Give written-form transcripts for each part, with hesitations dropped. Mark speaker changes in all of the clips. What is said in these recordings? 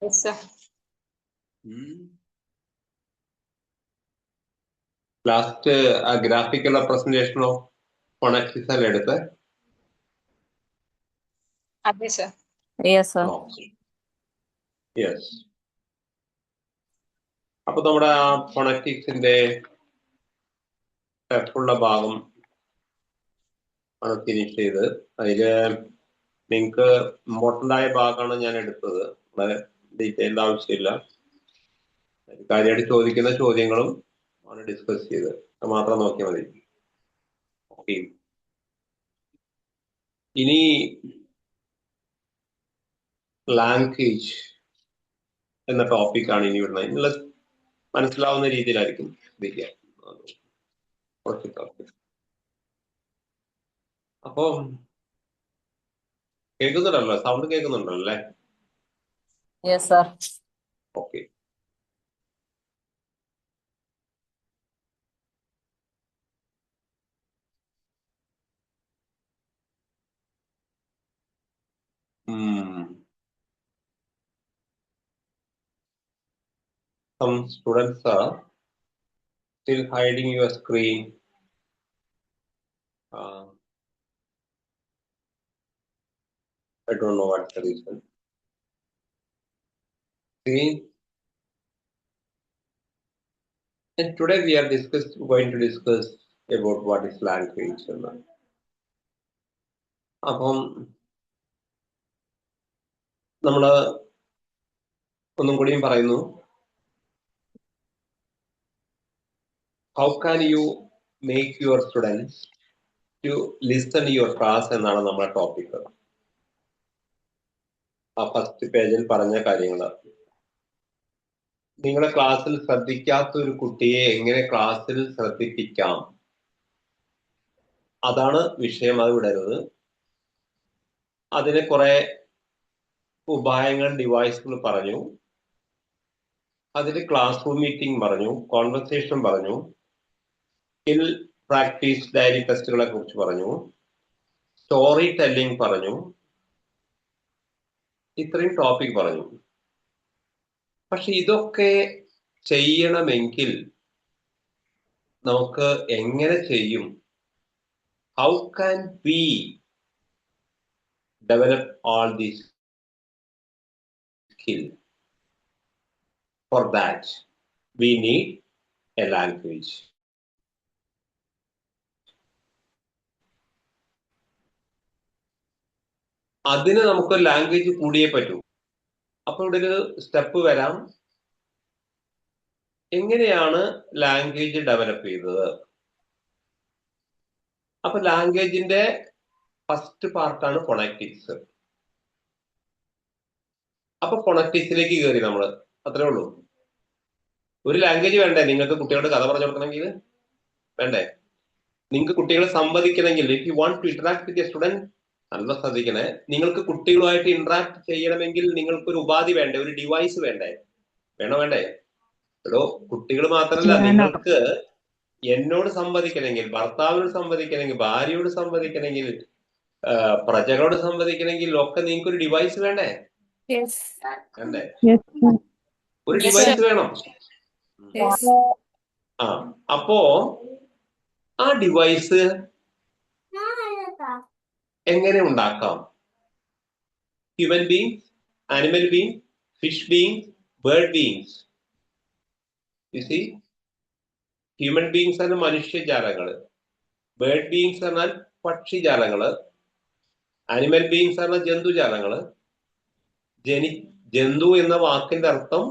Speaker 1: Yes, sir.
Speaker 2: Last ആ ഗ്രാഫിക്കുള്ള പ്രസന്റേഷനോ ഫോണാക്സിസ് അല്ലേ എടുത്ത്?
Speaker 1: അതെ സർ.
Speaker 3: Yes, sir.
Speaker 2: യെസ്. അപ്പൊ നമ്മുടെ ആ ഫോണാറ്റിക്സിന്റെ ഉള്ള ഭാഗം ആണ് ഫിനിഷ് ചെയ്ത്. അതില് നിങ്ങൾക്ക് ഇമ്പോർട്ടൻ്റ് ആയ ഭാഗമാണ് ഞാൻ എടുത്തത്. വളരെ ഡീറ്റെയിൽഡ് ആവശ്യമില്ല. കാര്യമായിട്ട് ചോദിക്കുന്ന ചോദ്യങ്ങളും ആണ് ഡിസ്കസ് ചെയ്ത്. അത് മാത്രം നോക്കിയാൽ മതി. ഓക്കെ. ഇനി ലാംഗ്വേജ് എന്ന ടോപ്പിക്കാണ് ഇനി വരുന്നത്. നിങ്ങൾ മനസ്സിലാവുന്ന രീതിയിലായിരിക്കും ശ്രദ്ധിക്കുക. അപ്പൊ കേൾക്കുന്നുണ്ടല്ലോ, സൗണ്ട് കേൾക്കുന്നുണ്ടല്ലോ അല്ലേ?
Speaker 3: Yes, sir.
Speaker 2: Okay. Some students are still hiding your screen. I don't know what's the reason. See, and today we are going to discuss about what is language. അപ്പം നമ്മള് ഒന്നും കൂടിയും പറയുന്നു, how can you make your students to listen to your class എന്നാണ് നമ്മുടെ topic. ആ first പേജിൽ പറഞ്ഞ കാര്യങ്ങൾ. നിങ്ങളെ ക്ലാസ്സിൽ ശ്രദ്ധിക്കാത്ത ഒരു കുട്ടിയെ എങ്ങനെ ക്ലാസ്സിൽ ശ്രദ്ധിപ്പിക്കാം, അതാണ് വിഷയം. അത് വിടരുത്. അതിന് കുറെ ഉപായങ്ങൾ, ഡിവൈസുകൾ പറഞ്ഞു. അതിൽ ക്ലാസ് റൂം മീറ്റിംഗ് പറഞ്ഞു, കോൺവെർസേഷൻ പറഞ്ഞു, സ്കിൽ പ്രാക്ടീസ് ഡയറി ടെസ്റ്റുകളെ കുറിച്ച് പറഞ്ഞു, സ്റ്റോറി ടെല്ലിംഗ് പറഞ്ഞു. ഇത്രയും ടോപ്പിക് പറഞ്ഞു. പക്ഷെ ഇതൊക്കെ ചെയ്യണമെങ്കിൽ നമുക്ക് എങ്ങനെ ചെയ്യും? How can we develop all these skill? For that we need A language. അതിന് നമുക്ക് ലാംഗ്വേജ് കൂടിയേ പറ്റൂ. അപ്പൊ ഇവിടെ ഒരു സ്റ്റെപ്പ് വരാം. എങ്ങനെയാണ് ലാംഗ്വേജ് ഡെവലപ്പ് ചെയ്തത്? അപ്പൊ ലാംഗ്വേജിന്റെ ഫസ്റ്റ് പാർട്ടാണ് ഫോണാറ്റിക്സ്. അപ്പൊ ഫോണാറ്റിക്സിലേക്ക് കയറി നമ്മള്. അത്രേ ഉള്ളൂ. ഒരു ലാംഗ്വേജ് വേണ്ടേ നിങ്ങൾക്ക് കുട്ടികളുടെ കഥ പറഞ്ഞു കൊടുക്കണമെങ്കിൽ? വേണ്ടേ? നിങ്ങൾക്ക് കുട്ടികളെ സംവദിക്കണമെങ്കിൽ, if you want to interact with a student, നല്ല ശ്രദ്ധിക്കണേ, നിങ്ങൾക്ക് കുട്ടികളുമായിട്ട് ഇന്ററാക്ട് ചെയ്യണമെങ്കിൽ നിങ്ങൾക്കൊരു ഉപാധി വേണ്ടേ? ഒരു ഡിവൈസ് വേണ്ടേ? വേണ്ടേ? എടോ, കുട്ടികൾ മാത്രമല്ല, നിങ്ങൾക്ക് എന്നോട് സംവദിക്കണമെങ്കിൽ, ഭർത്താവിനോട് സംവദിക്കണമെങ്കിൽ, ഭാര്യയോട് സംവദിക്കണമെങ്കിൽ, പ്രജകളോട് സംവദിക്കണമെങ്കിൽ ഒക്കെ നിങ്ങൾക്ക് ഒരു ഡിവൈസ് വേണ്ടേ? വേണ്ടേ? ഒരു ഡിവൈസ് വേണം. അപ്പോ ആ ഡിവൈസ് എങ്ങനെ ഉണ്ടാക്കാം? Human beings, animal beings, fish beings, bird beings. You see, human beings എന്ന മനുഷ്യജാലങ്ങള്, ബേർഡ് ബീങ്സ് എന്നാൽ പക്ഷിജാലങ്ങള്, ആനിമൽ ബീങ്സ് എന്ന ജന്തുജാലങ്ങള്. ജന്തു എന്ന വാക്കിന്റെ അർത്ഥം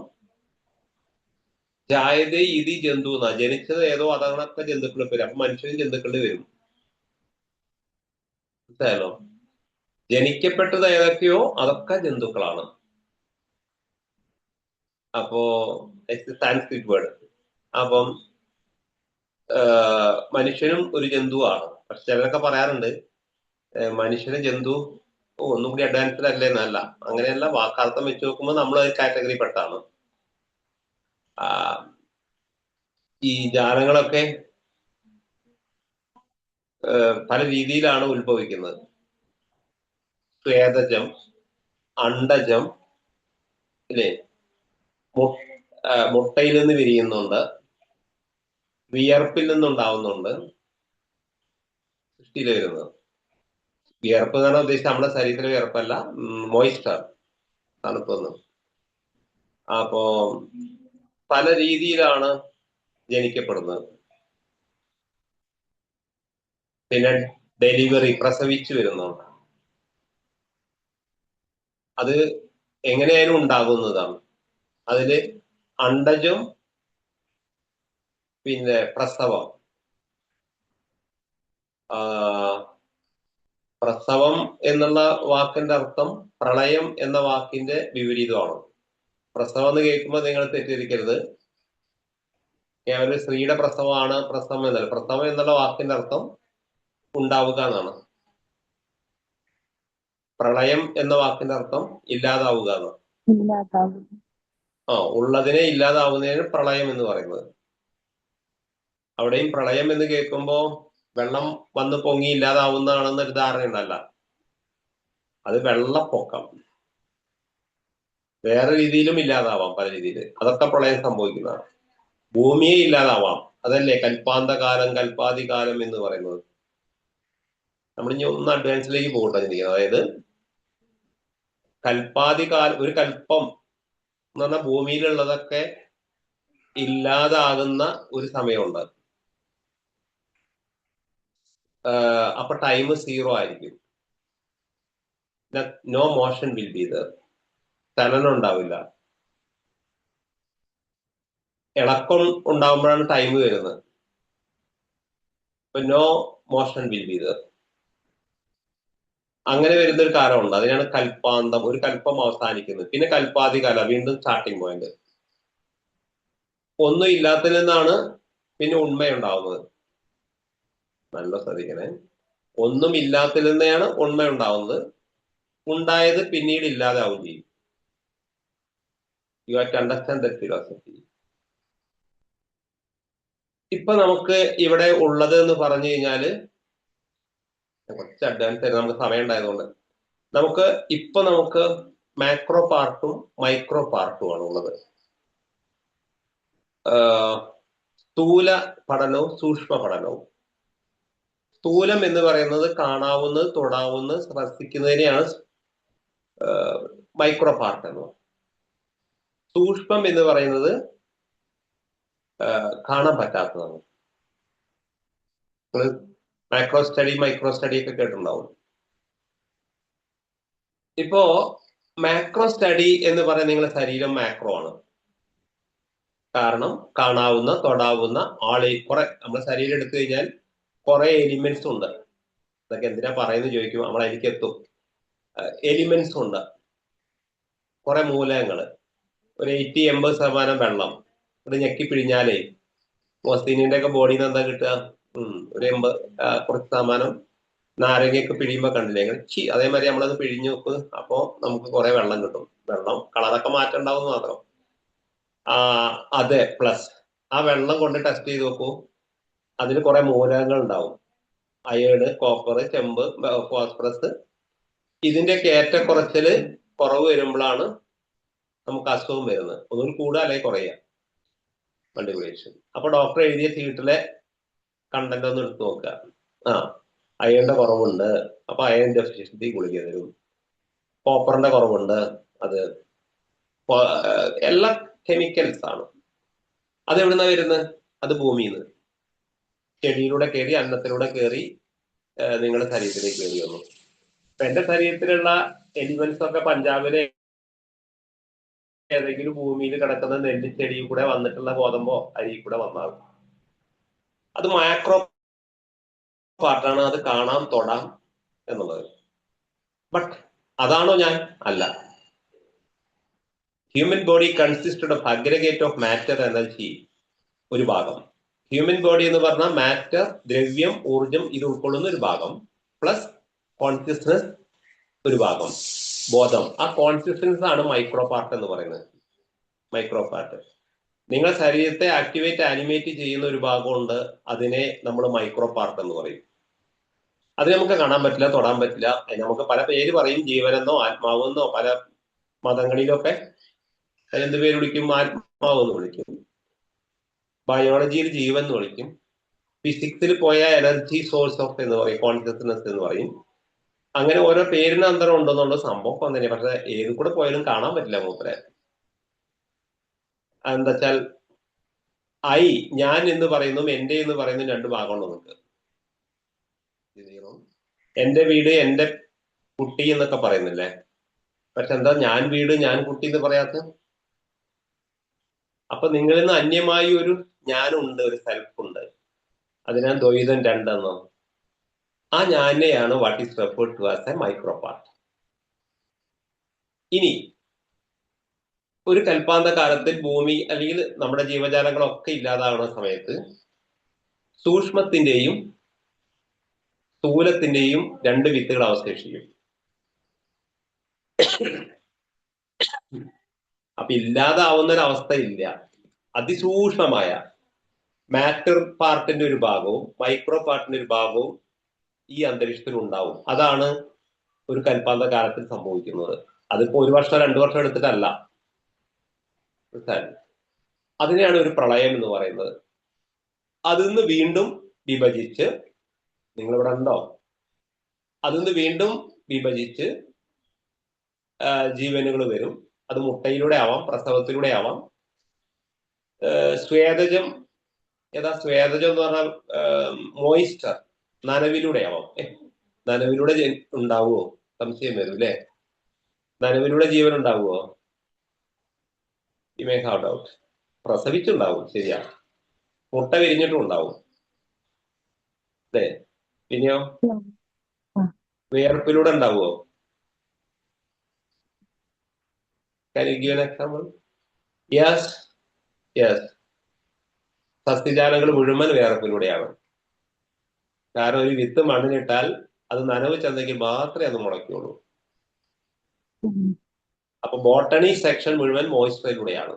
Speaker 2: ജായതേ ഇതി ജന്തു എന്നാ. ജനിച്ചത് ഏതോ അതങ്ങളൊക്കെ ജന്തുക്കളുടെ പേര്. അപ്പൊ മനുഷ്യനും ജന്തുക്കളുടെ വരും. മനസ്സിലായല്ലോ? ജനിക്കപ്പെട്ടത് ഏതൊക്കെയോ അതൊക്കെ ജന്തുക്കളാണ്. അപ്പോ സാൻസ്ക്രിറ്റ് വേർഡ്. അപ്പം മനുഷ്യനും ഒരു ജന്തുവാണ്. പക്ഷെ ചിലരൊക്കെ പറയാറുണ്ട് മനുഷ്യന് ജന്തു ഒന്നും കൂടി അഡ്വാൻസ്ഡ് അല്ലേ എന്നല്ല. അങ്ങനെയല്ല, വാക്കാർത്ഥം വെച്ച് നോക്കുമ്പോൾ നമ്മൾ കാറ്റഗറി പെട്ടാണ്. ഈ ജാലങ്ങളൊക്കെ പല രീതിയിലാണ് ഉത്ഭവിക്കുന്നത്. സ്വേദജം, അണ്ടജം, ഇല്ലേ? മുട്ടയിൽ നിന്ന് വിരിയുന്നുണ്ട്, വിയർപ്പിൽ നിന്നുണ്ടാവുന്നുണ്ട്, സൃഷ്ടിയിൽ വരുന്നത്. വിയർപ്പ് എന്ന് പറഞ്ഞാൽ ഉദ്ദേശിച്ചത് നമ്മുടെ ശരീരത്തിലെ വിയർപ്പല്ല, മോയിസ്ചർ, തണുപ്പൊന്നും. അപ്പോ പല രീതിയിലാണ് ജനിക്കപ്പെടുന്നത്. പിന്നെ ഡെലിവറി, പ്രസവിച്ചു വരുന്നുണ്ട്. അത് എങ്ങനെയായാലും ഉണ്ടാകുന്നതാണ്. അതില് അണ്ടജം, പിന്നെ പ്രസവം. പ്രസവം എന്നുള്ള വാക്കിന്റെ അർത്ഥം പ്രളയം എന്ന വാക്കിന്റെ വിപരീതമാണ്. പ്രസവം എന്ന് കേൾക്കുമ്പോൾ നിങ്ങൾ തെറ്റിദ്ധരിക്കരുത്, കേവലം സ്ത്രീയുടെ പ്രസവമാണ് പ്രസവം എന്നല്ല. പ്രസവം എന്നുള്ള വാക്കിന്റെ അർത്ഥം ഉണ്ടാവുക എന്നാണ്. പ്രളയം എന്ന വാക്കിന്റെ അർത്ഥം ഇല്ലാതാവുക എന്നാണ്. ഉള്ളതിനെ ഇല്ലാതാവുന്നതിന് പ്രളയം എന്ന് പറയുന്നത്. അവിടെയും പ്രളയം എന്ന് കേൾക്കുമ്പോ വെള്ളം വന്ന് പൊങ്ങി ഇല്ലാതാവുന്നതാണെന്നൊരു ധാരണയുണ്ടല്ല. അത് വെള്ളപ്പൊക്കം. വേറെ രീതിയിലും ഇല്ലാതാവാം, പല രീതിയിൽ. അതൊക്കെ പ്രളയം സംഭവിക്കുന്നതാണ്. ഭൂമിയെ ഇല്ലാതാവാം. അതല്ലേ കൽപ്പാന്തകാലം, കൽപ്പാതികാലം എന്ന് പറയുന്നത്. നമ്മളിനി ഒന്ന് അഡ്വാൻസിലേക്ക് പോകട്ടെ ചിന്തിക്കുന്നത്. അതായത് കൽപ്പാതികാലം, ഒരു കൽപ്പം എന്ന് പറഞ്ഞാൽ ഭൂമിയിലുള്ളതൊക്കെ ഇല്ലാതാകുന്ന ഒരു സമയമുണ്ട്. അപ്പൊ ടൈം 0 ആയിരിക്കും. No motion will be there. ചലനം ഉണ്ടാവില്ല. ഇളക്കം ഉണ്ടാകുമ്പോഴാണ് ടൈം വരുന്നത്. No motion will be there. അങ്ങനെ വരുന്ന ഒരു കാലമുണ്ട്. അതിനാണ് കൽപ്പാന്തം. ഒരു കൽപ്പം അവസാനിക്കുന്നത്. പിന്നെ കൽപ്പാതികാല, വീണ്ടും സ്റ്റാർട്ടിങ് പോയിന്റ്. ഒന്നും ഇല്ലാത്തതിൽ നിന്നാണ് പിന്നെ ഉണ്മയുണ്ടാവുന്നത്. നല്ല ശ്രദ്ധിക്കണേ. ഒന്നും ഇല്ലാത്തതിൽ നിന്നാണ് ഉണ്മയുണ്ടാവുന്നത്. ഉണ്ടായത് പിന്നീട് ഇല്ലാതാവും ചെയ്യും. You have to understand the philosophy. ഇപ്പൊ നമുക്ക് ഇവിടെ ഉള്ളത് എന്ന് പറഞ്ഞു കഴിഞ്ഞാല് കുറച്ച് അഡ്വാൻസ് ആയിരുന്നു, നമുക്ക് സമയം ഉണ്ടായതുകൊണ്ട്. നമുക്ക് മാക്രോ പാർട്ടും മൈക്രോ പാർട്ടും ആണ് ഉള്ളത്. സ്ഥൂല പഠനവും സൂക്ഷ്മ പഠനവും. സ്ഥൂലം എന്ന് പറയുന്നത് കാണാവുന്നത്, തൊടാവുന്നത്, സ്പർശിക്കുന്നതിനെയാണ് മൈക്രോ പാർട്ട് എന്ന് പറയുന്നത്. സൂക്ഷ്മം എന്ന് പറയുന്നത് കാണാൻ പറ്റാത്തതാണ്. മാക്രോ സ്റ്റഡി, മൈക്രോ സ്റ്റഡി ഒക്കെ കേട്ടിട്ടുണ്ടാവും. ഇപ്പോ മാക്രോ സ്റ്റഡി എന്ന് പറയുന്നത് നിങ്ങളുടെ ശരീരം മാക്രോ ആണ്. കാരണം കാണാവുന്ന, തൊടാവുന്ന കുറെ നമ്മുടെ ശരീരം എടുത്തു കഴിഞ്ഞാൽ കുറെ എലിമെന്റ്സ് ഉണ്ട്. ഇതൊക്കെ എന്തിനാ പറയുന്നത് ചോദിക്കും, നമ്മളതിലേക്ക് എത്തും. എലിമെന്റ്സ് ഉണ്ട്, കുറെ മൂലകങ്ങള്. ഒരു 80-80% വെള്ളം. ഇത് ഞെക്കി പിഴിഞ്ഞാലേ മൊസ്തീനിന്റെ ഒക്കെ ബോഡിയിൽ നിന്ന് എന്താ കിട്ടുക? ഒരു 80 കുറച്ച് ശതമാനം നാരങ്ങയൊക്കെ പിഴിയുമ്പോ കണ്ടില്ലേ അതേമാതിരി നമ്മളത് പിഴിഞ്ഞു നോക്ക്. അപ്പോ നമുക്ക് കുറെ വെള്ളം കിട്ടും. വെള്ളം കളറൊക്കെ മാറ്റം ഉണ്ടാവും മാത്രം. അതെ, പ്ലസ് ആ വെള്ളം കൊണ്ട് ടെസ്റ്റ് ചെയ്ത് നോക്കൂ. അതിൽ കുറെ മൂലകങ്ങൾ ഉണ്ടാവും. അയേണ്, കോപ്പർ, ചെമ്പ്, ഫോസ്ഫറസ്. ഇതിന്റെയൊക്കെ ഏറ്റക്കുറച്ചില് കുറവ് വരുമ്പോഴാണ് നമുക്ക് അസുഖം വരുന്നത്. ഒന്നുകൂടി കൂടുക അല്ലെങ്കിൽ കുറയുക, മൾട്ടിപ്ലിക്കേഷൻ. അപ്പൊ ഡോക്ടർ എഴുതിയ ചീട്ടിലെ കണ്ടന്റ് ഒന്ന് എടുത്തു നോക്കുക. അയണിന്റെ കുറവുണ്ട്, അപ്പൊ അയൺ ഡെഫിഷ്യൻസി ഗുളിക തരും. കോപ്പറിന്റെ കുറവുണ്ട്, അത് എല്ലാ കെമിക്കൽസ് ആണ്. അത് എവിടുന്നാ വരുന്നത്? അത് ഭൂമിയിൽ നിന്ന്. ചെടിയിലൂടെ കയറി, അന്നത്തിലൂടെ കയറി നിങ്ങളുടെ ശരീരത്തിലേക്ക് കയറി വന്നു. അപ്പൊ എന്റെ ശരീരത്തിലുള്ള എലിമെന്റ്സ് ഒക്കെ പഞ്ചാബിലെ ഏതെങ്കിലും ഭൂമിയിൽ കിടക്കുന്ന നെല്ലിച്ചെടിയിൽ കൂടെ വന്നിട്ടുള്ള ഗോതമ്പോ അരി കൂടെ വന്നാകും. അത് മാക്രോ പാർട്ടാണ്. അത് കാണാം, തൊടാം എന്നുള്ളത്. ബട്ട് അതാണോ ഞാൻ? അല്ല. Human body consisted of aggregate of matter, energy ഒരു ഭാഗം. ഹ്യൂമൻ ബോഡി എന്ന് പറഞ്ഞാൽ മാറ്റർ, ദ്രവ്യം, ഊർജം ഇത് ഉൾക്കൊള്ളുന്ന ഒരു ഭാഗം, പ്ലസ് കോൺഷ്യസ്നസ് ഒരു ഭാഗം, ബോധം. ആ കോൺഷ്യസ്നസ് ആണ് മൈക്രോ പാർട്ട് എന്ന് പറയുന്നത്. മൈക്രോ പാർട്ട് നിങ്ങളുടെ ശരീരത്തെ ആക്ടിവേറ്റ്, ആനിമേറ്റ് ചെയ്യുന്ന ഒരു ഭാഗമുണ്ട്. അതിനെ നമ്മൾ മൈക്രോ പാർട്ട് എന്ന് പറയും. അത് നമുക്ക് കാണാൻ പറ്റില്ല, തൊടാൻ പറ്റില്ല. നമുക്ക് പല പേര് പറയും, ജീവനെന്നോ ആത്മാവെന്നോ, പല മതങ്ങളിലൊക്കെ അതിനെന്ത് പേര് വിളിക്കും? ആത്മാവ് എന്ന് വിളിക്കും. ബയോളജിയിൽ ജീവൻ എന്ന് വിളിക്കും. ഫിസിക്സിൽ പോയ എനർജി സോഴ്സ് ഓഫ് എന്ന് പറയും, കോൺഷ്യസ്നെസ് എന്ന് പറയും. അങ്ങനെ ഓരോ പേരിന് അന്തരം ഉണ്ടെന്നുള്ള സംഭവം തന്നെ. പക്ഷെ ഏത് കൂടെ പോയാലും കാണാൻ പറ്റില്ല മൂപ്പരെ. എന്താ വെച്ചാൽ ഞാൻ എന്ന് പറയുന്നതും എന്റെ എന്ന് പറയുന്നതും രണ്ട് ഭാഗമുണ്ട് നമുക്ക്. എന്റെ വീട്, എന്റെ കുട്ടി എന്നൊക്കെ പറയുന്നില്ലേ? പക്ഷെ എന്താ ഞാൻ വീട് ഞാൻ കുട്ടി എന്ന് പറയാത്ത? അപ്പൊ നിങ്ങളിൽ നിന്ന് അന്യമായി ഒരു ഞാനുണ്ട്, ഒരു സെൽഫ് ഉണ്ട്. അതിനാൽ ദ്വൈതം രണ്ടെന്നോ. ആ ഞാനെയാണ് what is referred to as a micro part. ഇനി ഒരു കൽപ്പാന്ത കാലത്തിൽ ഭൂമി അല്ലെങ്കിൽ നമ്മുടെ ജീവജാലങ്ങളൊക്കെ ഇല്ലാതാവുന്ന സമയത്ത് സൂക്ഷ്മത്തിന്റെയും സ്ഥൂലത്തിന്റെയും രണ്ട് വിത്തുകൾ അവശേഷിക്കും. അപ്പൊ ഇല്ലാതാവുന്ന ഒരു അവസ്ഥ ഇല്ല. അതിസൂക്ഷ്മമായ മാറ്റർ പാർട്ടിന്റെ ഒരു ഭാഗവും മൈക്രോ പാർട്ടിന്റെ ഒരു ഭാഗവും ഈ അന്തരീക്ഷത്തിൽ ഉണ്ടാവും. അതാണ് ഒരു കൽപ്പാന്ത കാലത്തിൽ സംഭവിക്കുന്നത്. അതിപ്പോ 1 വർഷം 2 വർഷം എടുത്തിട്ടല്ല. അതിനെയാണ് ഒരു പ്രളയം എന്ന് പറയുന്നത്. അതിന്ന് വീണ്ടും വിഭജിച്ച്, നിങ്ങളിവിടെ ഉണ്ടോ? അതിന്ന് വീണ്ടും വിഭജിച്ച് ജീവനുകൾ വരും. അത് മുട്ടയിലൂടെ ആവാം, പ്രസവത്തിലൂടെ ആവാം. സ്വേദജം സ്വേദജം എന്ന് പറഞ്ഞാൽ മോയിസ്റ്റർ, നനവിലൂടെ ആവാം. നനവിലൂടെ ഉണ്ടാവുമോ? സംശയം വരും അല്ലേ? നനവിലൂടെ ജീവൻ ഉണ്ടാവുമോ? You may have doubt. പ്രസവിച്ചുണ്ടാവും, ശരിയാ. മുട്ട വിരിഞ്ഞിട്ടും ഉണ്ടാവും അല്ലേ? പിന്നെയോ വിയർപ്പിലൂടെ ഉണ്ടാവുമോ? Can you give an example? Yes. സസ്യജാലങ്ങൾ മുഴുവൻ വിയർപ്പിലൂടെയാണ്. കാരണം ഒരു വിത്ത് മണ്ണിലിട്ടാൽ അത് നനവ് ചെന്നെങ്കിൽ മാത്രമേ അത് മുളയ്ക്കുള്ളൂ. അപ്പൊ ബോട്ടണി സെക്ഷൻ മുഴുവൻ മോയിസ്ചറിലൂടെയാണ്.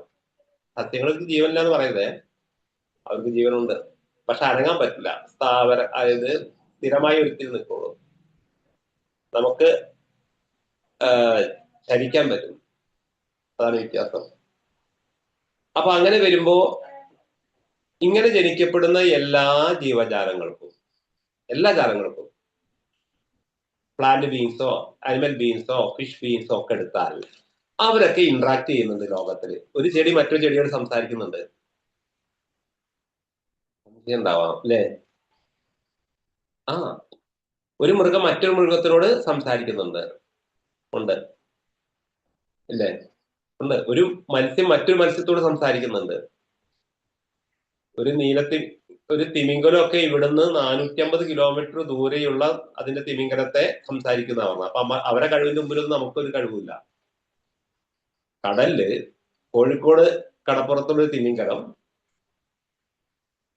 Speaker 2: സസ്യങ്ങൾക്ക് ജീവനില്ല എന്ന് പറയുന്നത്, അവർക്ക് ജീവനുണ്ട്, പക്ഷെ അനങ്ങാൻ പറ്റില്ല. അതായത് സ്ഥിരമായി ഒരിക്കലും നിൽക്കുള്ളൂ. നമുക്ക് ചരിക്കാൻ പറ്റും. അതാണ് വ്യത്യാസം. അപ്പൊ അങ്ങനെ വരുമ്പോ ഇങ്ങനെ ജനിക്കപ്പെടുന്ന എല്ലാ ജാലങ്ങൾക്കും പ്ലാന്റ് ബീൻസോ അനിമൽ ബീൻസോ ഫിഷ് ബീൻസോ ഒക്കെ എടുത്താൽ അവരൊക്കെ ഇന്ററാക്ട് ചെയ്യുന്നുണ്ട് ലോകത്തിൽ. ഒരു ചെടി മറ്റൊരു ചെടിയോട് സംസാരിക്കുന്നുണ്ട്. ഉണ്ടാവാം അല്ലേ? ഒരു മൃഗം മറ്റൊരു മൃഗത്തിനോട് സംസാരിക്കുന്നുണ്ട്. ഉണ്ട് ഇല്ലേ? ഉണ്ട്. ഒരു മത്സ്യം മറ്റൊരു മത്സ്യത്തോട് സംസാരിക്കുന്നുണ്ട്. ഒരു തിമിംഗലം ഒക്കെ ഇവിടുന്ന് 450 കിലോമീറ്റർ ദൂരെയുള്ള അതിന്റെ തിമിംഗലത്തെ സംസാരിക്കുന്നതാണ്. അപ്പൊ അവരെ കഴിവിന്റെ മുമ്പിലൊന്നും നമുക്കൊരു കഴിവില്ല. കടലില് കോഴിക്കോട് കടപ്പുറത്തുള്ള തിമിംഗലം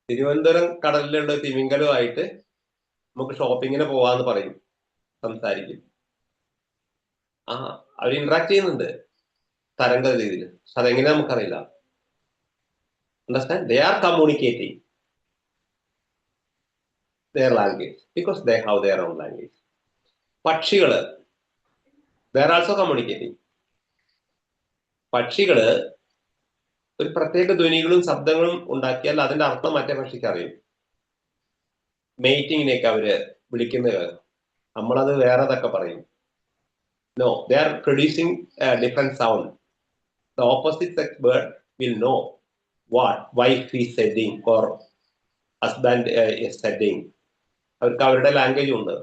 Speaker 2: തിരുവനന്തപുരം കടലിലുള്ള തിമിംഗലമായിട്ട് നമുക്ക് ഷോപ്പിങ്ങിന് പോവാന്ന് പറയും, സംസാരിക്കും. അവർ ഇന്ററാക്ട് ചെയ്യുന്നുണ്ട് തരംഗ രീതിയിൽ. പക്ഷെ അതെങ്ങനെ നമുക്കറിയില്ല. Understand? They are communicating their language because they have their own language. പക്ഷികള് they are also communicating. പക്ഷികള് ഒരു പ്രത്യേക ധ്വനികളും ശബ്ദങ്ങളും ഉണ്ടാക്കിയാൽ അതിന്റെ അർത്ഥം മറ്റേ പക്ഷിക്ക് അറിയും. മെയ്റ്റിങ്ങിനെയൊക്കെ അവര് വിളിക്കുന്നത് നമ്മളത് വേറെതൊക്കെ പറയും. No, they are producing a different sound. The opposite sex bird will know what wife is saying or husband is saying. അവർക്ക് അവരുടെ ലാംഗ്വേജ് ഉണ്ട്.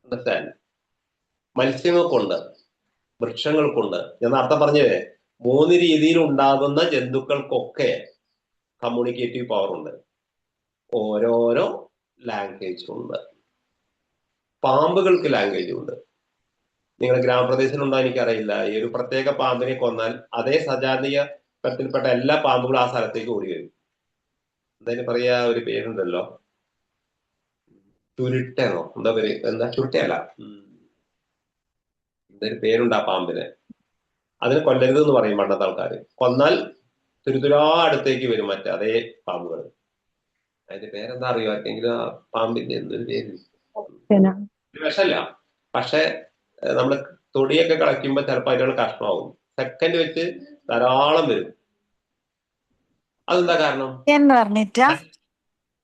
Speaker 2: അണ്ടർസ്റ്റാൻഡ്? മത്സ്യങ്ങൾക്കുണ്ട്, വൃക്ഷങ്ങൾക്കുണ്ട്. ഞാൻ നേരത്തെ പറഞ്ഞത് 3 രീതിയിൽ ഉണ്ടാകുന്ന ജന്തുക്കൾക്കൊക്കെ കമ്മ്യൂണിക്കേറ്റീവ് പവർ ഉണ്ട്. ഓരോരോ ലാംഗ്വേജ് ഉണ്ട്. പാമ്പുകൾക്ക് ലാംഗ്വേജ് ഉണ്ട്. നിങ്ങളുടെ ഗ്രാമപ്രദേശത്തിലുണ്ടോ എനിക്കറിയില്ല. ഈ ഒരു പ്രത്യേക പാമ്പിനെ കൊന്നാൽ അതേ സജാതീയത്തിൽപ്പെട്ട എല്ലാ പാമ്പുകളും ആ സ്ഥലത്തേക്ക് ഓടി വരും. എന്തായാലും പറയാ, ഒരു പേരുണ്ടല്ലോ, ചുരുട്ടനോ എന്താ പേര്? എന്താ ചുരുട്ടയല്ല, എന്തൊരു പേരുണ്ട് ആ പാമ്പിന്. അതിന് കൊല്ലരുത് എന്ന് പറയും പണ്ടത്തെ ആൾക്കാർ. കൊന്നാൽ തുരുതുരാ അടുത്തേക്ക് വരും മറ്റേ അതേ പാമ്പുകൾ. അതിന്റെ പേരെന്താ അറിയോ ആർക്കെങ്കിലും? ആ പാമ്പിന്റെ എന്തൊരു പേര്? വിഷല്ല, പക്ഷെ നമ്മൾ തൊടിയൊക്കെ കളയ്ക്കുമ്പോൾ ചിലപ്പോൾ അതിനുള്ള കഷ്ണമാവും. സെക്കൻഡ് വെച്ച് ധാരാളം വരും. അതെന്താ കാരണം?
Speaker 1: എന്ന് പറഞ്ഞിട്ടാ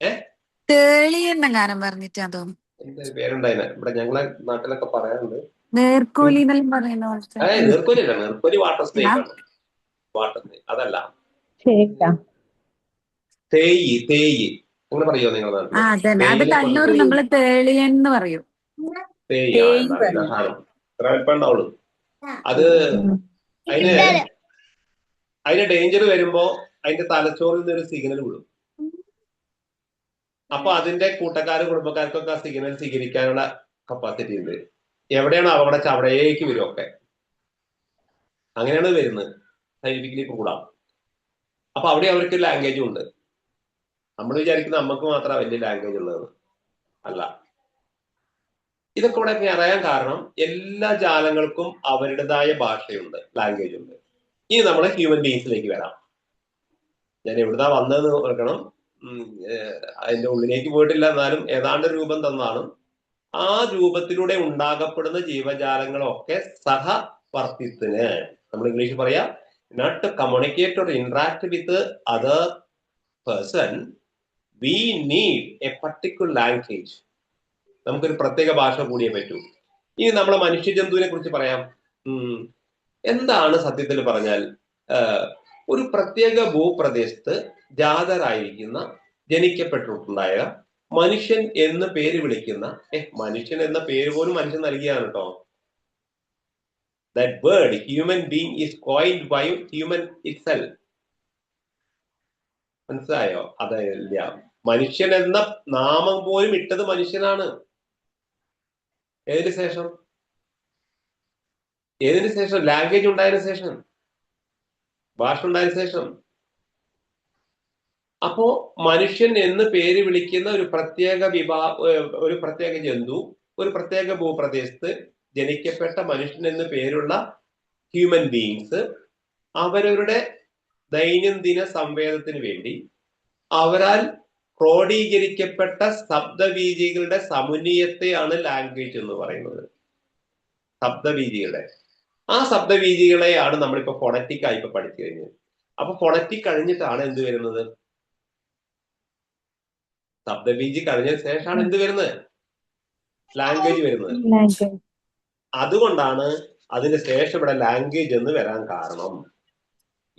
Speaker 2: ഏ
Speaker 1: തേളി എന്നെങ്ങാനും പറഞ്ഞിട്ടാ തോന്നുന്നു.
Speaker 2: എന്താ പേരുണ്ടായിന് ഇവിടെ ഞങ്ങളെ നാട്ടിലൊക്കെ പറയാറുണ്ട്.
Speaker 1: നേർക്കോലി എന്നെല്ലാം പറയുന്ന പോലത്തെ.
Speaker 2: നീർക്കോലി അല്ല, നീർക്കോലി വാട്ടർ സ്നേക്ക് ആണ്. വാട്ടർ സ്നേക്ക് അതല്ല. തേയ് അങ്ങനെ പറയോ നിങ്ങളുടെ
Speaker 1: ആ
Speaker 2: നാട്ടില്?
Speaker 1: അതന്നെ, അത്
Speaker 2: തേയില
Speaker 1: കണ്ണൂർ
Speaker 2: കൊണ്ട്
Speaker 1: നമ്മള് തേളിയെന്ന് പറയും.
Speaker 2: തേയ് എന്താ അറിയില്ല സാധനം ഇത്ര വലിപ്പമുണ്ടാവുള്ളൂ. അത് അതിന് ഡേഞ്ചർ വരുമ്പോ അതിന്റെ തലച്ചോറിൽ നിന്ന് ഒരു സിഗ്നൽ വിടും. അപ്പൊ അതിന്റെ കൂട്ടക്കാരും കുടുംബക്കാർക്കൊക്കെ ആ സിഗ്നൽ സ്വീകരിക്കാനുള്ള കപ്പാസിറ്റി ഉണ്ട്. എവിടെയാണ് അപകടം വെച്ചാൽ അവിടേക്ക് വരും ഒക്കെ. അങ്ങനെയാണ് വരുന്നത്, സയന്റിഫിക്കലി കൂടാം. അപ്പൊ അവിടെ അവർക്ക് ലാംഗ്വേജും ഉണ്ട്. നമ്മൾ വിചാരിക്കുന്നത് നമുക്ക് മാത്രമാണ് വലിയ ലാംഗ്വേജ് ഉള്ളതെന്ന്. അല്ല. ഇതൊക്കെ ഇവിടെ അറിയാൻ കാരണം എല്ലാ ജാലങ്ങൾക്കും അവരുടേതായ ഭാഷയുണ്ട്, ലാംഗ്വേജ് ഉണ്ട്. ഇനി നമ്മൾ ഹ്യൂമൻ ബീങ്സിലേക്ക് വരാം. ഞാൻ എവിടുന്നാ വന്നതെന്ന് ഓർക്കണം. അതിന്റെ ഉള്ളിലേക്ക് പോയിട്ടില്ല, എന്നാലും ഏതാണ്ട് രൂപം തന്നാണ്. ആ രൂപത്തിലൂടെ ഉണ്ടാകപ്പെടുന്ന ജീവജാലങ്ങളൊക്കെ സഹവർത്തിത്വത്തിന്, നമ്മൾ ഇംഗ്ലീഷ് പറയാ, not to communicate or interact with other person, we need a particular language. നമുക്കൊരു പ്രത്യേക ഭാഷ കൂടിയേ പറ്റൂ. ഇനി നമ്മളെ മനുഷ്യജന്തുവിനെ കുറിച്ച് പറയാം. എന്താണ് സത്യത്തിൽ പറഞ്ഞാൽ ഒരു പ്രത്യേക ഭൂപ്രദേശത്ത് ജാതരായിരിക്കുന്ന, ജനിക്കപ്പെട്ടിട്ടുണ്ടായ മനുഷ്യൻ എന്ന് പേര് വിളിക്കുന്ന, മനുഷ്യൻ എന്ന പേര് പോലും മനുഷ്യൻ നൽകിയാണ് കേട്ടോ. That word human being is coined by human itself. മനസ്സിലായോ? അതല്ല, മനുഷ്യൻ എന്ന നാമം പോലും ഇട്ടത് മനുഷ്യനാണ്. ഏതിനു ശേഷം? ലാംഗ്വേജ് ഉണ്ടായതിനു ശേഷം, ഭാഷ ഉണ്ടായതിനു ശേഷം. അപ്പോ മനുഷ്യൻ എന്ന് പേര് വിളിക്കുന്ന ഒരു പ്രത്യേക ജന്തു, ഒരു പ്രത്യേക ഭൂപ്രദേശത്ത് ജനിക്കപ്പെട്ട മനുഷ്യൻ എന്ന് പേരുള്ള ഹ്യൂമൻ ബീയിങ്സ് അവരവരുടെ ദൈനംദിന സംവേദത്തിന് വേണ്ടി അവരാൽ ക്രോഡീകരിക്കപ്പെട്ട ശബ്ദവീജികളുടെ സമന്വയത്തെയാണ് ലാംഗ്വേജ് എന്ന് പറയുന്നത്. ശബ്ദവീജികളുടെ ആ ശബ്ദവീജികളെയാണ് നമ്മളിപ്പോ ഫോണറ്റിക് ആയി പഠിച്ചു കഴിഞ്ഞത്. അപ്പൊ ഫോണറ്റിക് കഴിഞ്ഞിട്ടാണ് എന്ത് വരുന്നത്? ശബ്ദബീജി കഴിഞ്ഞതിന് ശേഷമാണ് എന്ത് വരുന്നത്? ലാംഗ്വേജ് വരുന്നത്. അതുകൊണ്ടാണ് അതിന് ശേഷം ഇവിടെ ലാംഗ്വേജ് എന്ന് വരാൻ കാരണം.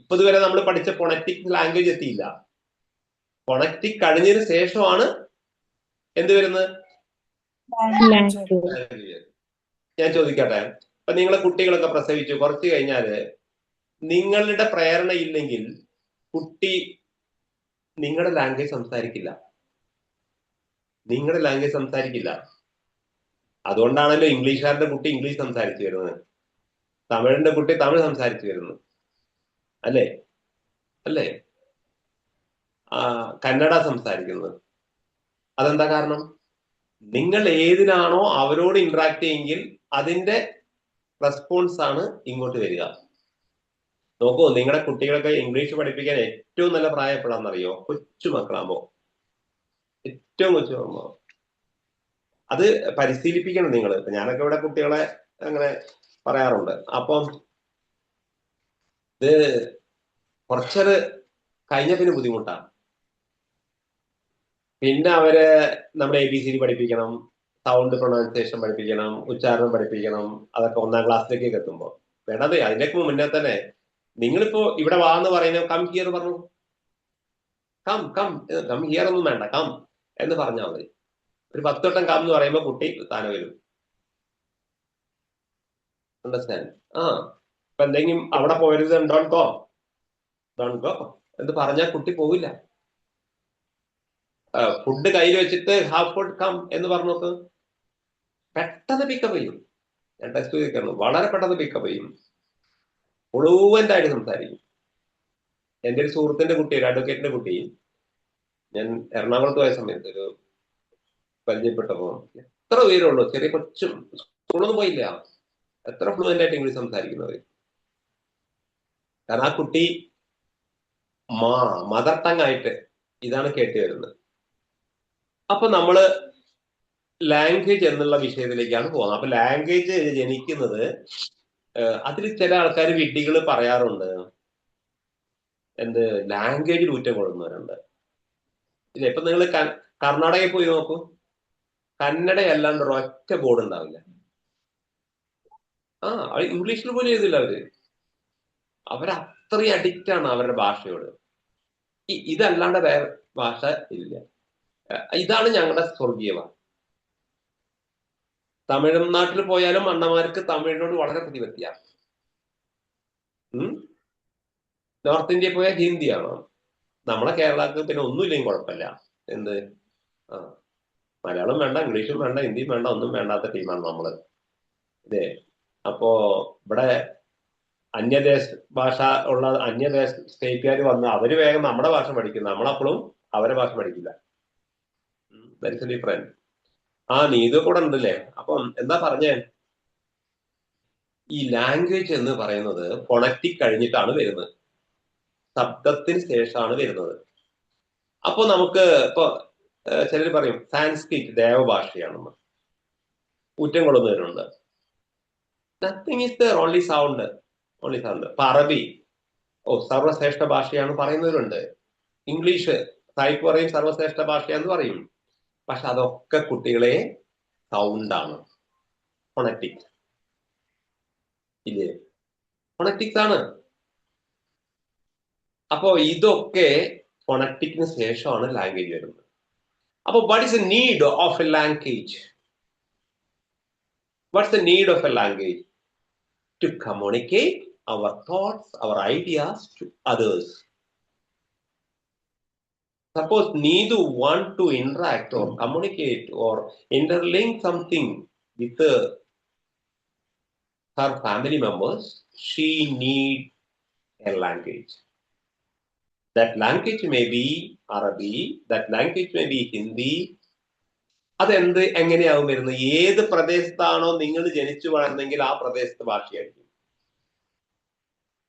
Speaker 2: ഇപ്പൊ ഇതുവരെ നമ്മൾ പഠിച്ച ഫോണറ്റിക് ലാംഗ്വേജ് എത്തിയില്ല. ഫോണറ്റിക് കഴിഞ്ഞതിന് ശേഷമാണ് എന്ത് വരുന്നത്? ഞാൻ ചോദിക്കട്ടെ, ഇപ്പൊ നിങ്ങളെ കുട്ടികളൊക്കെ പ്രസവിച്ചു കുറച്ച് കഴിഞ്ഞാല് നിങ്ങളുടെ പ്രേരണ ഇല്ലെങ്കിൽ കുട്ടി നിങ്ങളുടെ ലാംഗ്വേജ് സംസാരിക്കില്ല. അതുകൊണ്ടാണല്ലോ ഇംഗ്ലീഷുകാരുടെ കുട്ടി ഇംഗ്ലീഷ് സംസാരിച്ചു വരുന്നത്, തമിഴിന്റെ കുട്ടി തമിഴ് സംസാരിച്ചു വരുന്നു, അല്ലേ? കന്നഡ സംസാരിക്കുന്നത്. അതെന്താ കാരണം? നിങ്ങൾ ഏതിനാണോ അവരോട് ഇന്ററാക്ട് ചെയ്യുമെങ്കിൽ അതിന്റെ റെസ്പോൺസ് ആണ് ഇങ്ങോട്ട് വരിക. നോക്കൂ, നിങ്ങളുടെ കുട്ടികളൊക്കെ ഇംഗ്ലീഷ് പഠിപ്പിക്കാൻ ഏറ്റവും നല്ല പ്രായം എപ്പോഴാണെന്നറിയോ? കൊച്ചു മക്കളാകുമ്പോ, ഏറ്റവും കൊച്ചു. അത് പരിശീലിപ്പിക്കണം നിങ്ങൾ. ഞാനൊക്കെ ഇവിടെ കുട്ടികളെ അങ്ങനെ പറയാറുണ്ട്. അപ്പം ഇത് കുറച്ചത് കഴിഞ്ഞ പിന്നെ ബുദ്ധിമുട്ടാണ്. പിന്നെ അവര് നമ്മുടെ ABCD പഠിപ്പിക്കണം, സൗണ്ട് പ്രൊണൗൺസിയേഷൻ പഠിപ്പിക്കണം, ഉച്ചാരണം പഠിപ്പിക്കണം. അതൊക്കെ 1ാം ക്ലാസ്സിലേക്കൊക്കെ എത്തുമ്പോൾ വേണ്ടത്. അതിലേക്ക് മുന്നേ തന്നെ നിങ്ങളിപ്പോ ഇവിടെ വാന്ന് പറയുന്നത് കം ഹിയർ പറഞ്ഞു, കം ഹിയർ ഒന്നും വേണ്ട, കം എന്ന് പറഞ്ഞാൽ മതി. ഒരു 10 വട്ടം കം എന്ന് പറയുമ്പോൾ കുട്ടി താനെ വരും. അണ്ടർസ്റ്റാൻഡ്? ഇപ്പൊ എന്തെങ്കിലും അവിടെ പോയത് ഡോണ്ട് ഗോ എന്ന് പറഞ്ഞാൽ കുട്ടി പോവില്ല. ഫുഡ് കയ്യിൽ വെച്ചിട്ട് ഹാഫ് ഫുഡ് കം എന്ന് പറഞ്ഞു നോക്ക്, പെട്ടെന്ന് പിക്കപ്പ് ചെയ്യും. ഞാൻ ടെസ്റ്റ് ചെയ്തിരിക്കുന്നു, വളരെ പെട്ടെന്ന് പിക്കപ്പ് ചെയ്യും, ഫ്ലുവന്റ് ആയിട്ട് സംസാരിക്കും. എൻ്റെ ഒരു സുഹൃത്തിന്റെ കുട്ടി, ഒരു അഡ്വക്കേറ്റിന്റെ കുട്ടി, ഞാൻ എറണാകുളത്ത് പോയ സമയത്ത് ഒരു പരിചയപ്പെട്ടപ്പോ എത്ര പേരുള്ളൂ, ചെറിയ കൊച്ചും, സ്കൂളൊന്നും പോയില്ല, എത്ര ഫ്ലുവന്റ് ആയിട്ട് ഇംഗ്ലീഷ് സംസാരിക്കുന്നവർ. കാരണം ആ കുട്ടി മദർ ടങ് ആയിട്ട് ഇതാണ് കേട്ട് വരുന്നത്. അപ്പൊ നമ്മള് ലാംഗ്വേജ് എന്നുള്ള വിഷയത്തിലേക്കാണ് പോകുന്നത്. അപ്പൊ ലാംഗ്വേജ് ജനിക്കുന്നത് അതിൽ ചില ആൾക്കാർ വിഡ്ഢികൾ പറയാറുണ്ട്, എന്ത് ലാംഗ്വേജിൽ ഊറ്റം കൊള്ളുന്നവരുണ്ട്. ഇല്ല, ഇപ്പൊ നിങ്ങൾ കർണാടകയിൽ പോയി നോക്കൂ, കന്നഡ അല്ലാണ്ട് ഒരൊറ്റ ബോർഡ് ഉണ്ടാവില്ല. ഇംഗ്ലീഷിൽ പോലും എഴുതില്ല അവര്. അവരത്രയും അഡിക്റ്റ് ആണ് അവരുടെ ഭാഷയോട്. ഇതല്ലാണ്ട് വേറെ ഭാഷ ഇല്ല. ഇതാണ് ഞങ്ങളുടെ സ്വർഗീയത. തമിഴ്നാട്ടിൽ പോയാലും അണ്ണമാർക്ക് തമിഴിനോട് വളരെ പ്രതിപത്തിയാണ്. നോർത്ത് ഇന്ത്യയിൽ പോയാൽ ഹിന്ദിയാണ്. നമ്മളെ കേരളത്തിൽ പിന്നെ ഒന്നുമില്ലെങ്കിൽ കുഴപ്പമില്ല. എന്ത് മലയാളം വേണ്ട, ഇംഗ്ലീഷും വേണ്ട, ഹിന്ദിയും വേണ്ട, ഒന്നും വേണ്ടാത്ത ടീമാണ് നമ്മള്. ഇതേ അപ്പോ ഇവിടെ അന്യദേശ ഭാഷ ഉള്ള അന്യദേശ സ്റ്റേറ്റുകാർ വന്ന് അവര് വേഗം നമ്മുടെ ഭാഷ പഠിക്കും, നമ്മളപ്പോഴും അവരെ ഭാഷ പഠിക്കില്ല. That's different. നീതു കൂടെ ഉണ്ടല്ലേ. അപ്പം എന്താ പറഞ്ഞേ, ഈ ലാംഗ്വേജ് എന്ന് പറയുന്നത് ഫോണറ്റിക് കഴിഞ്ഞിട്ടാണ് വരുന്നത്, ശബ്ദത്തിന് ശേഷമാണ് വരുന്നത്. അപ്പൊ നമുക്ക് ഇപ്പൊ ചിലർ പറയും സാൻസ്ക്രിറ്റ് ദേവഭാഷയാണെന്ന്, ഊറ്റം കൊള്ളുന്നവരുണ്ട്. Nothing is there, only sound. ഇപ്പൊ അറബി സർവശ്രേഷ്ഠ ഭാഷയാണ് പറയുന്നവരുണ്ട്. ഇംഗ്ലീഷ് സായിപ്പ് പറയും സർവശ്രേഷ്ഠ ഭാഷയാന്ന് പറയും. പക്ഷെ അതൊക്കെ കുട്ടികളെ സൗണ്ടാണ്, ഫോണറ്റിക് ഇല്ലേ, ഫോണറ്റിക്സ് ആണ്. അപ്പോ ഇതൊക്കെ ഫോണറ്റിക്കിന് ശേഷമാണ് ലാംഗ്വേജ് വരുന്നത്. അപ്പൊ what is the need of a language? What's the need of a language? To communicate our thoughts, our ideas to others. Suppose Needu want to interact or communicate or interlink something with her family members, she need a language. That language may be Arabi, that language may be Hindi. അതെന്ത് എങ്ങനെയാവും വരുന്നത്? ഏത് പ്രദേശത്താണോ നിങ്ങൾ ജനിച്ചു വളർന്നെങ്കിൽ ആ പ്രദേശത്ത് ഭാഷയായിരിക്കും.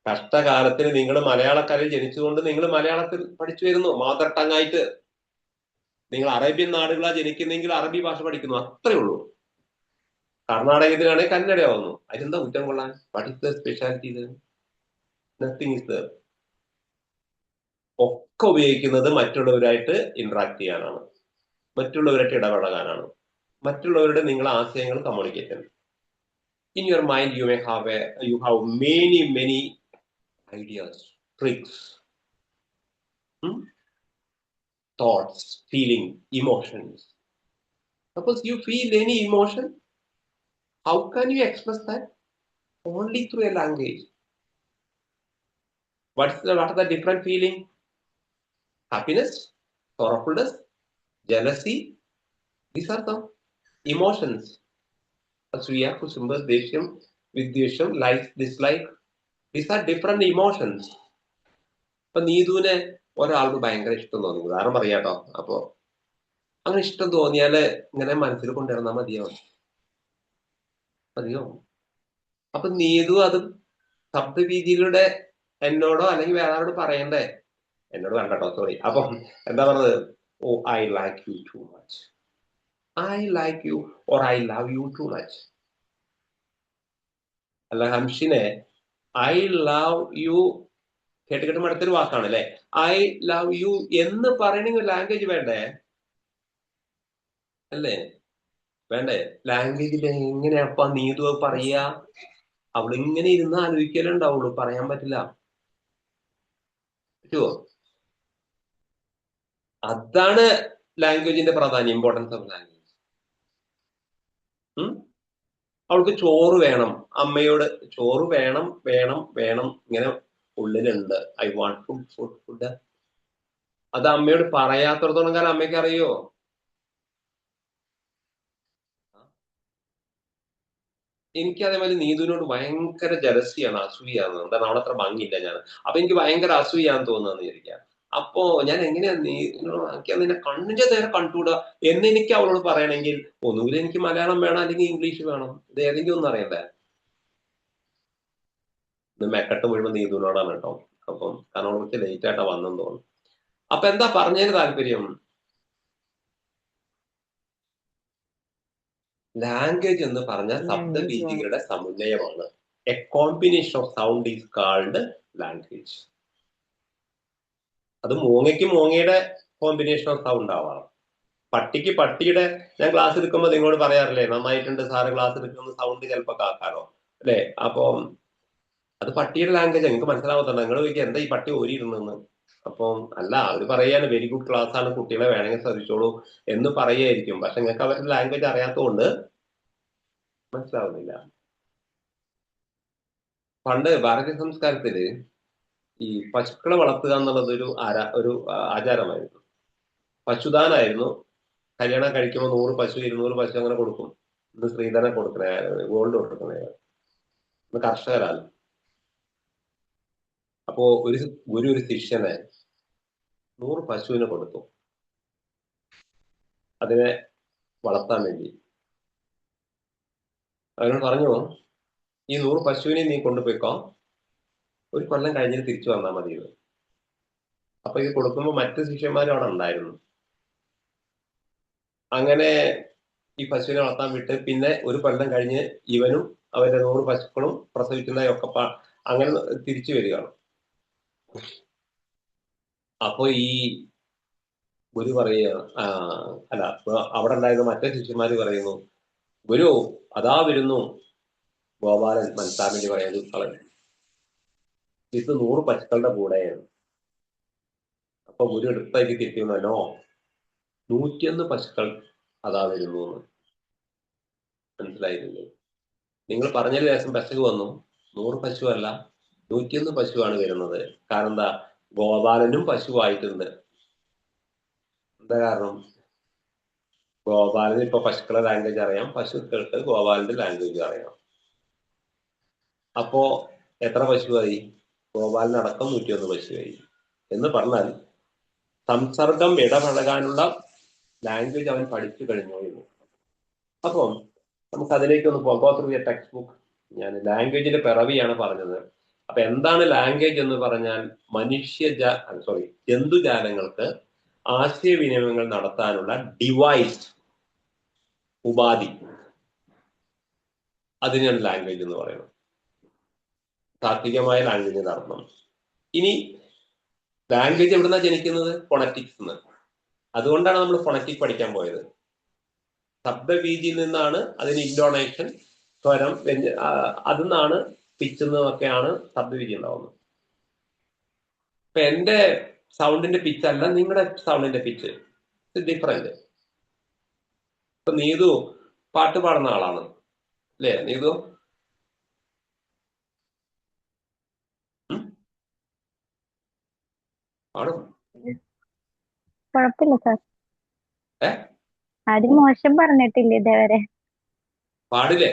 Speaker 2: കഷ്ടകാലത്തിന് നിങ്ങൾ മലയാളക്കരയിൽ ജനിച്ചുകൊണ്ട് നിങ്ങൾ മലയാളത്തിൽ പഠിച്ചു വരുന്നു മദർ ടങ് ആയിട്ട്. നിങ്ങൾ അറേബ്യൻ നാടുകളാ ജനിക്കുന്നെങ്കിൽ അറബി ഭാഷ പഠിക്കുന്നു, അത്രേ ഉള്ളൂ. കർണാടകത്തിലാണെങ്കിൽ കന്നഡ ആവുന്നു. അതിനെന്താ കുറ്റം കൊള്ളാൻ? What is the speciality? Nothing is there. ഒക്കെ ഉപയോഗിക്കുന്നത് മറ്റുള്ളവരായിട്ട് ഇന്ററാക്ട് ചെയ്യാനാണ്, മറ്റുള്ളവരായിട്ട് ഇടപഴകാനാണ്, മറ്റുള്ളവരുടെ നിങ്ങളെ ആശയങ്ങൾ കമ്മ്യൂണിക്കേറ്റ് ചെയ്യണം. In your mind you have many ideas, tricks, thoughts, feeling, emotions. Suppose you feel any emotion, how can you express that? Only through a language. What are the different feeling? Happiness, sorrowfulness, jealousy. These are the emotions. Asuriya, Kusumba, Desham, Vidyesham, like, dislike. These are different emotions. ഇപ്പൊ നീതുവിനെ ഒരാൾക്ക് ഭയങ്കര ഇഷ്ടം തോന്നി, ഉദാഹരണം പറയാട്ടോ. അപ്പൊ അങ്ങനെ ഇഷ്ടം തോന്നിയാല് ഇങ്ങനെ മനസ്സിൽ കൊണ്ടുവരുന്ന മതിയോ? അപ്പൊ നീതു അത് ശബ്ദരീതിയിലൂടെ എന്നോടോ അല്ലെങ്കിൽ വേറെ ആരോട് പറയണ്ടേ? എന്നോട് വേണ്ടട്ടോ, സോറി. അപ്പൊ എന്താ പറഞ്ഞത്? I like you too much. I like you or I love you too much. അല്ല ഹംഷിനെ I love you കേട്ട് മടുത്തൊരു വാക്കാണ് അല്ലെ. I love you എന്ന് പറയണെങ്കിൽ ലാംഗ്വേജ് വേണ്ടേ? അല്ലേ? വേണ്ടേ? ലാംഗ്വേജിൽ എങ്ങനെയാ നീതു പറയാ? അവളിങ്ങനെ ഇരുന്ന് ആലോചിക്കലുണ്ടാവുള്ളൂ, പറയാൻ പറ്റില്ല. പറ്റുമോ? അതാണ് ലാംഗ്വേജിന്റെ പ്രാധാന്യം, ഇമ്പോർട്ടൻസ് ഓഫ് ലാംഗ്വേജ്. അവൾക്ക് ചോറ് വേണം, അമ്മയോട് ചോറ് വേണം വേണം വേണം ഇങ്ങനെ ഉള്ളിലുണ്ട്. I want food. അത് അമ്മയോട് പറയാത്തടത്തോളം കാലം അമ്മയ്ക്ക് അറിയോ? എനിക്ക് അതേമാതിരി നീതുവിനോട് ഭയങ്കര ജലസിയാണ്, അസൂയാണ്. എന്താണ് അവളത്ര ഭംഗിയില്ല ഞാൻ, അപ്പൊ എനിക്ക് ഭയങ്കര അസൂയാന്ന് തോന്നുന്നു വിചാരിക്കാം. അപ്പോ ഞാൻ എങ്ങനെയാ നിന്നെ കണ്ണിന്റെ നേരെ കണ്ടുകൂടാ എന്ന് എനിക്ക് അവളോട് പറയണമെങ്കിൽ ഒന്നുകിൽ എനിക്ക് മലയാളം വേണം, അല്ലെങ്കിൽ ഇംഗ്ലീഷ് വേണം. ഇത് ഏതെങ്കിലും ഒന്നും അറിയണ്ടേ? ഇത് മെക്കെട്ട് മുഴുവൻ നീതുവിനോടാണ് കേട്ടോ. അപ്പം കാരണം കുറച്ച് ലേറ്റ് ആയിട്ടാ വന്നെന്ന് തോന്നുന്നു. അപ്പൊ എന്താ പറഞ്ഞതിന് താല്പര്യം? ലാംഗ്വേജ് എന്ന് പറഞ്ഞാൽ ശബ്ദ രീതികളുടെ സമുന്നയമാണ്. A combination of sound is called language. അത് മൂങ്ങയ്ക്ക് മൂങ്ങയുടെ കോമ്പിനേഷൻ ഓഫ് സൗണ്ട് ആവാം, പട്ടിക്ക് പട്ടിയുടെ. ഞാൻ ക്ലാസ് എടുക്കുമ്പോൾ നിങ്ങളോട് പറയാറില്ലേ, നന്നായിട്ടുണ്ട് സാറ് ക്ലാസ് എടുക്കുന്ന സൗണ്ട് ചിലപ്പോൾ കാക്കാറോ അല്ലേ? അപ്പം അത് പട്ടിയുടെ ലാംഗ്വേജ് നിങ്ങൾക്ക് മനസ്സിലാവത്തുണ്ട്. നിങ്ങൾ ചോദിക്കുക എന്താ ഈ പട്ടി ഓരിയിരുന്നെന്ന്. അപ്പം അല്ല, അവര് പറയാണ് വെരി ഗുഡ് ക്ലാസ് ആണ്, കുട്ടികളെ വേണമെങ്കിൽ ശ്രദ്ധിച്ചോളൂ എന്ന് പറയായിരിക്കും. പക്ഷെ നിങ്ങൾക്ക് അവരുടെ ലാംഗ്വേജ് അറിയാത്തതുകൊണ്ട് മനസ്സിലാവുന്നില്ല. പണ്ട് ഭാരതീയ സംസ്കാരത്തില് ഈ പശുക്കളെ വളർത്തുക എന്നുള്ളത് ഒരു ആചാരമായിരുന്നു. പശുദാനായിരുന്നു. കല്യാണം കഴിക്കുമ്പോൾ 100 പശു 200 പശു അങ്ങനെ കൊടുക്കും. ഇന്ന് സ്ത്രീധനം കൊടുക്കണേ, ഗോൾഡ് കൊടുക്കണേ, ഇന്ന് കർഷകരാണ്. അപ്പോ ഒരു ശിഷ്യനെ 100 പശുവിനെ കൊടുത്തു അതിനെ വളർത്താൻ വേണ്ടി. അവനോട് പറഞ്ഞു, ഈ 100 പശുവിനെ നീ കൊണ്ടുപോയിക്കോ, ഒരു കൊല്ലം കഴിഞ്ഞിട്ട് തിരിച്ചു വന്നാൽ മതി. അപ്പൊ ഇത് കൊടുക്കുമ്പോൾ മറ്റു ശിഷ്യന്മാരും അവിടെ ഉണ്ടായിരുന്നു. അങ്ങനെ ഈ പശുവിനെ വളർത്താൻ വിട്ട് പിന്നെ ഒരു കൊല്ലം കഴിഞ്ഞ് ഇവനും അവരുടെ 100 പശുക്കളും പ്രസവിക്കുന്നതൊക്കെ അങ്ങനെ തിരിച്ചു വരികയാണ്. അപ്പൊ ഈ ഗുരു പറയുക, അല്ല, അവിടെ ഉണ്ടായിരുന്ന മറ്റേ ശിഷ്യന്മാര് പറയുന്നു, ഗുരു അതാ വരുന്നു ഗോപാലൻ മനസ്സിലാൻ വേണ്ടി പറയുന്നത്, ഇത് 100 പശുക്കളുടെ കൂടെയാണ്. അപ്പൊ ഗുരു എടുത്തേക്ക് തിരിക്കുന്നോ, 101 പശുക്കൾ അതാ വരുന്നു എന്ന്. മനസ്സിലായിരുന്നില്ലേ? നിങ്ങൾ പറഞ്ഞതിന് ശേഷം പശു വന്നു, 100 പശു അല്ല 101 പശുവാണ് വരുന്നത്. കാരണം എന്താ, ഗോപാലനും പശുവായിട്ടുണ്ട്. എന്താ കാരണം? ഗോപാലന് ഇപ്പൊ പശുക്കളെ ലാംഗ്വേജ് അറിയാം, പശുക്കൾക്ക് ഗോപാലന്റെ ലാംഗ്വേജ് അറിയാം. അപ്പോ എത്ര പശുവായി? ഗോപാലനടക്കം 101 പശുവായി. എന്ന് പറഞ്ഞാൽ സംസർഗം ഇടപഴകാനുള്ള ലാംഗ്വേജ് അവൻ പഠിച്ചു കഴിഞ്ഞു എന്ന്. അപ്പം നമുക്ക് അതിലേക്കൊന്ന് പോകാം. ടെക്സ്റ്റ് ബുക്ക് ഞാൻ ലാംഗ്വേജിന്റെ പിറവിയാണ് പറഞ്ഞത്. അപ്പൊ എന്താണ് ലാംഗ്വേജ് എന്ന് പറഞ്ഞാൽ, ജന്തുജാലങ്ങൾക്ക് ആശയവിനിമയങ്ങൾ നടത്താനുള്ള ഡിവൈസ്, ഉപാധി, അതിനാണ് ലാംഗ്വേജ് എന്ന് പറയുന്നത്. താത്വികമായ ലാംഗ്വേജിന്റെ അർത്ഥം. ഇനി ലാംഗ്വേജ് എവിടുന്നാ ജനിക്കുന്നത്? ഫോണറ്റിക്സ് എന്ന്. അതുകൊണ്ടാണ് നമ്മൾ ഫോണറ്റിക് പഠിക്കാൻ പോയത്. ശബ്ദവീതിയിൽ നിന്നാണ് അതിന് ഇൻഡോണേഷൻ, സ്വരം, അതിന്നാണ് പിച്ച് എന്നൊക്കെയാണ് ശബ്ദവീതി ഉണ്ടാവുന്നത്. ഇപ്പൊ എന്റെ സൗണ്ടിന്റെ പിച്ച് അല്ല നിങ്ങളുടെ സൗണ്ടിന്റെ പിച്ച്, ഡിഫറെന്റ്. ഇപ്പൊ നീതു പാട്ട് പാടുന്ന ആളാണ് അല്ലേ? നീതു പാടും?
Speaker 4: കുഴപ്പമില്ല സാർ.
Speaker 2: ഏ
Speaker 4: ആരും മോശം പറഞ്ഞിട്ടില്ല ഇതേവരെ.
Speaker 2: പാടില്ലേ?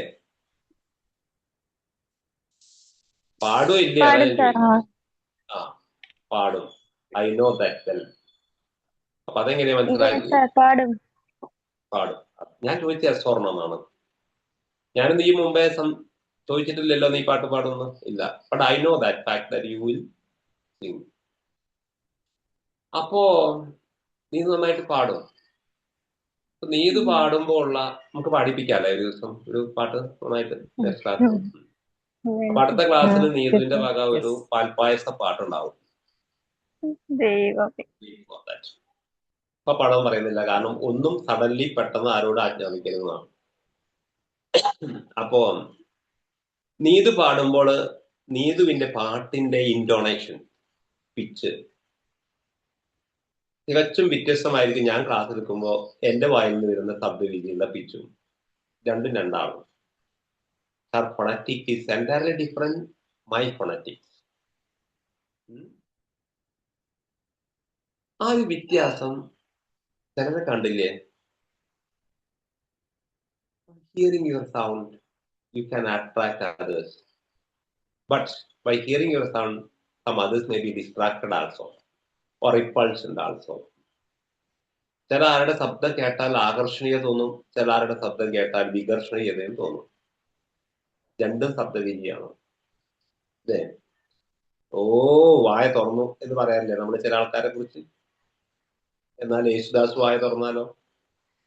Speaker 2: പാടോ ഇല്ലേ?
Speaker 4: പാടും സാർ.
Speaker 2: ആ, പാടും. I know that well. അപ്പൊ അതെങ്ങനെയാ മനസ്സിലായത്?
Speaker 4: പാടും.
Speaker 2: പാടും. ഞാൻ ചോദിച്ച സ്വർണ്ണമെന്നാണ്. ഞാനും നീ മുമ്പേ ചോദിച്ചിട്ടില്ലല്ലോ നീ പാട്ട് പാടുന്നു. ഇല്ല. But I know that fact that you will Singh. അപ്പോ നീ നന്നായിട്ട് പാടും. നീ ഇത് പാടുമ്പോ ഉള്ള, നമുക്ക് പാടിപ്പിക്കാല്ലേ ഒരു ദിവസം ഒരു പാട്ട് നന്നായിട്ട്. അപ്പൊ അടുത്ത ക്ലാസ്സിൽ നീതുവിന്റെ വക ഒരു പാൽപ്പായസ പാട്ടുണ്ടാവും. അപ്പൊ പാടാൻ പറയുന്നില്ല, കാരണം ഒന്നും സഡൻലി പെട്ടെന്ന് ആരോട് ആജ്ഞാപിക്കരുതെന്നാണ്. അപ്പോ നീതു പാടുമ്പോൾ നീതുവിന്റെ പാട്ടിന്റെ ഇൻഡോണേഷൻ, പിച്ച് തികച്ചും വ്യത്യസ്തമായിരിക്കും. ഞാൻ ക്ലാസ് എടുക്കുമ്പോൾ എന്റെ വായിൽ നിന്ന് വരുന്ന ശബ്ദരീതിയുള്ള പിച്ചും രണ്ടും രണ്ടാണ്. Her phonetic is entirely different. My phonetics. ആ ഒരു വ്യത്യാസം ചിലരെ കണ്ടില്ലേ? Hearing your sound, you can attract others. But by hearing your sound, some others may be distracted also or repulsed also. ചില ആരുടെ ശബ്ദം കേട്ടാൽ ആകർഷണീയ തോന്നും, ചില ആരുടെ ശബ്ദം കേട്ടാൽ വികർഷണീയതയും തോന്നും. രണ്ടും ശബ്ദരീതിയാണ് അല്ലേ? ഓ വായ തുറന്നു എന്ന് പറയാറില്ലേ നമ്മൾ ചില ആൾക്കാരെ കുറിച്ച്? എന്നാൽ യേശുദാസ് വായ തുറന്നാലോ,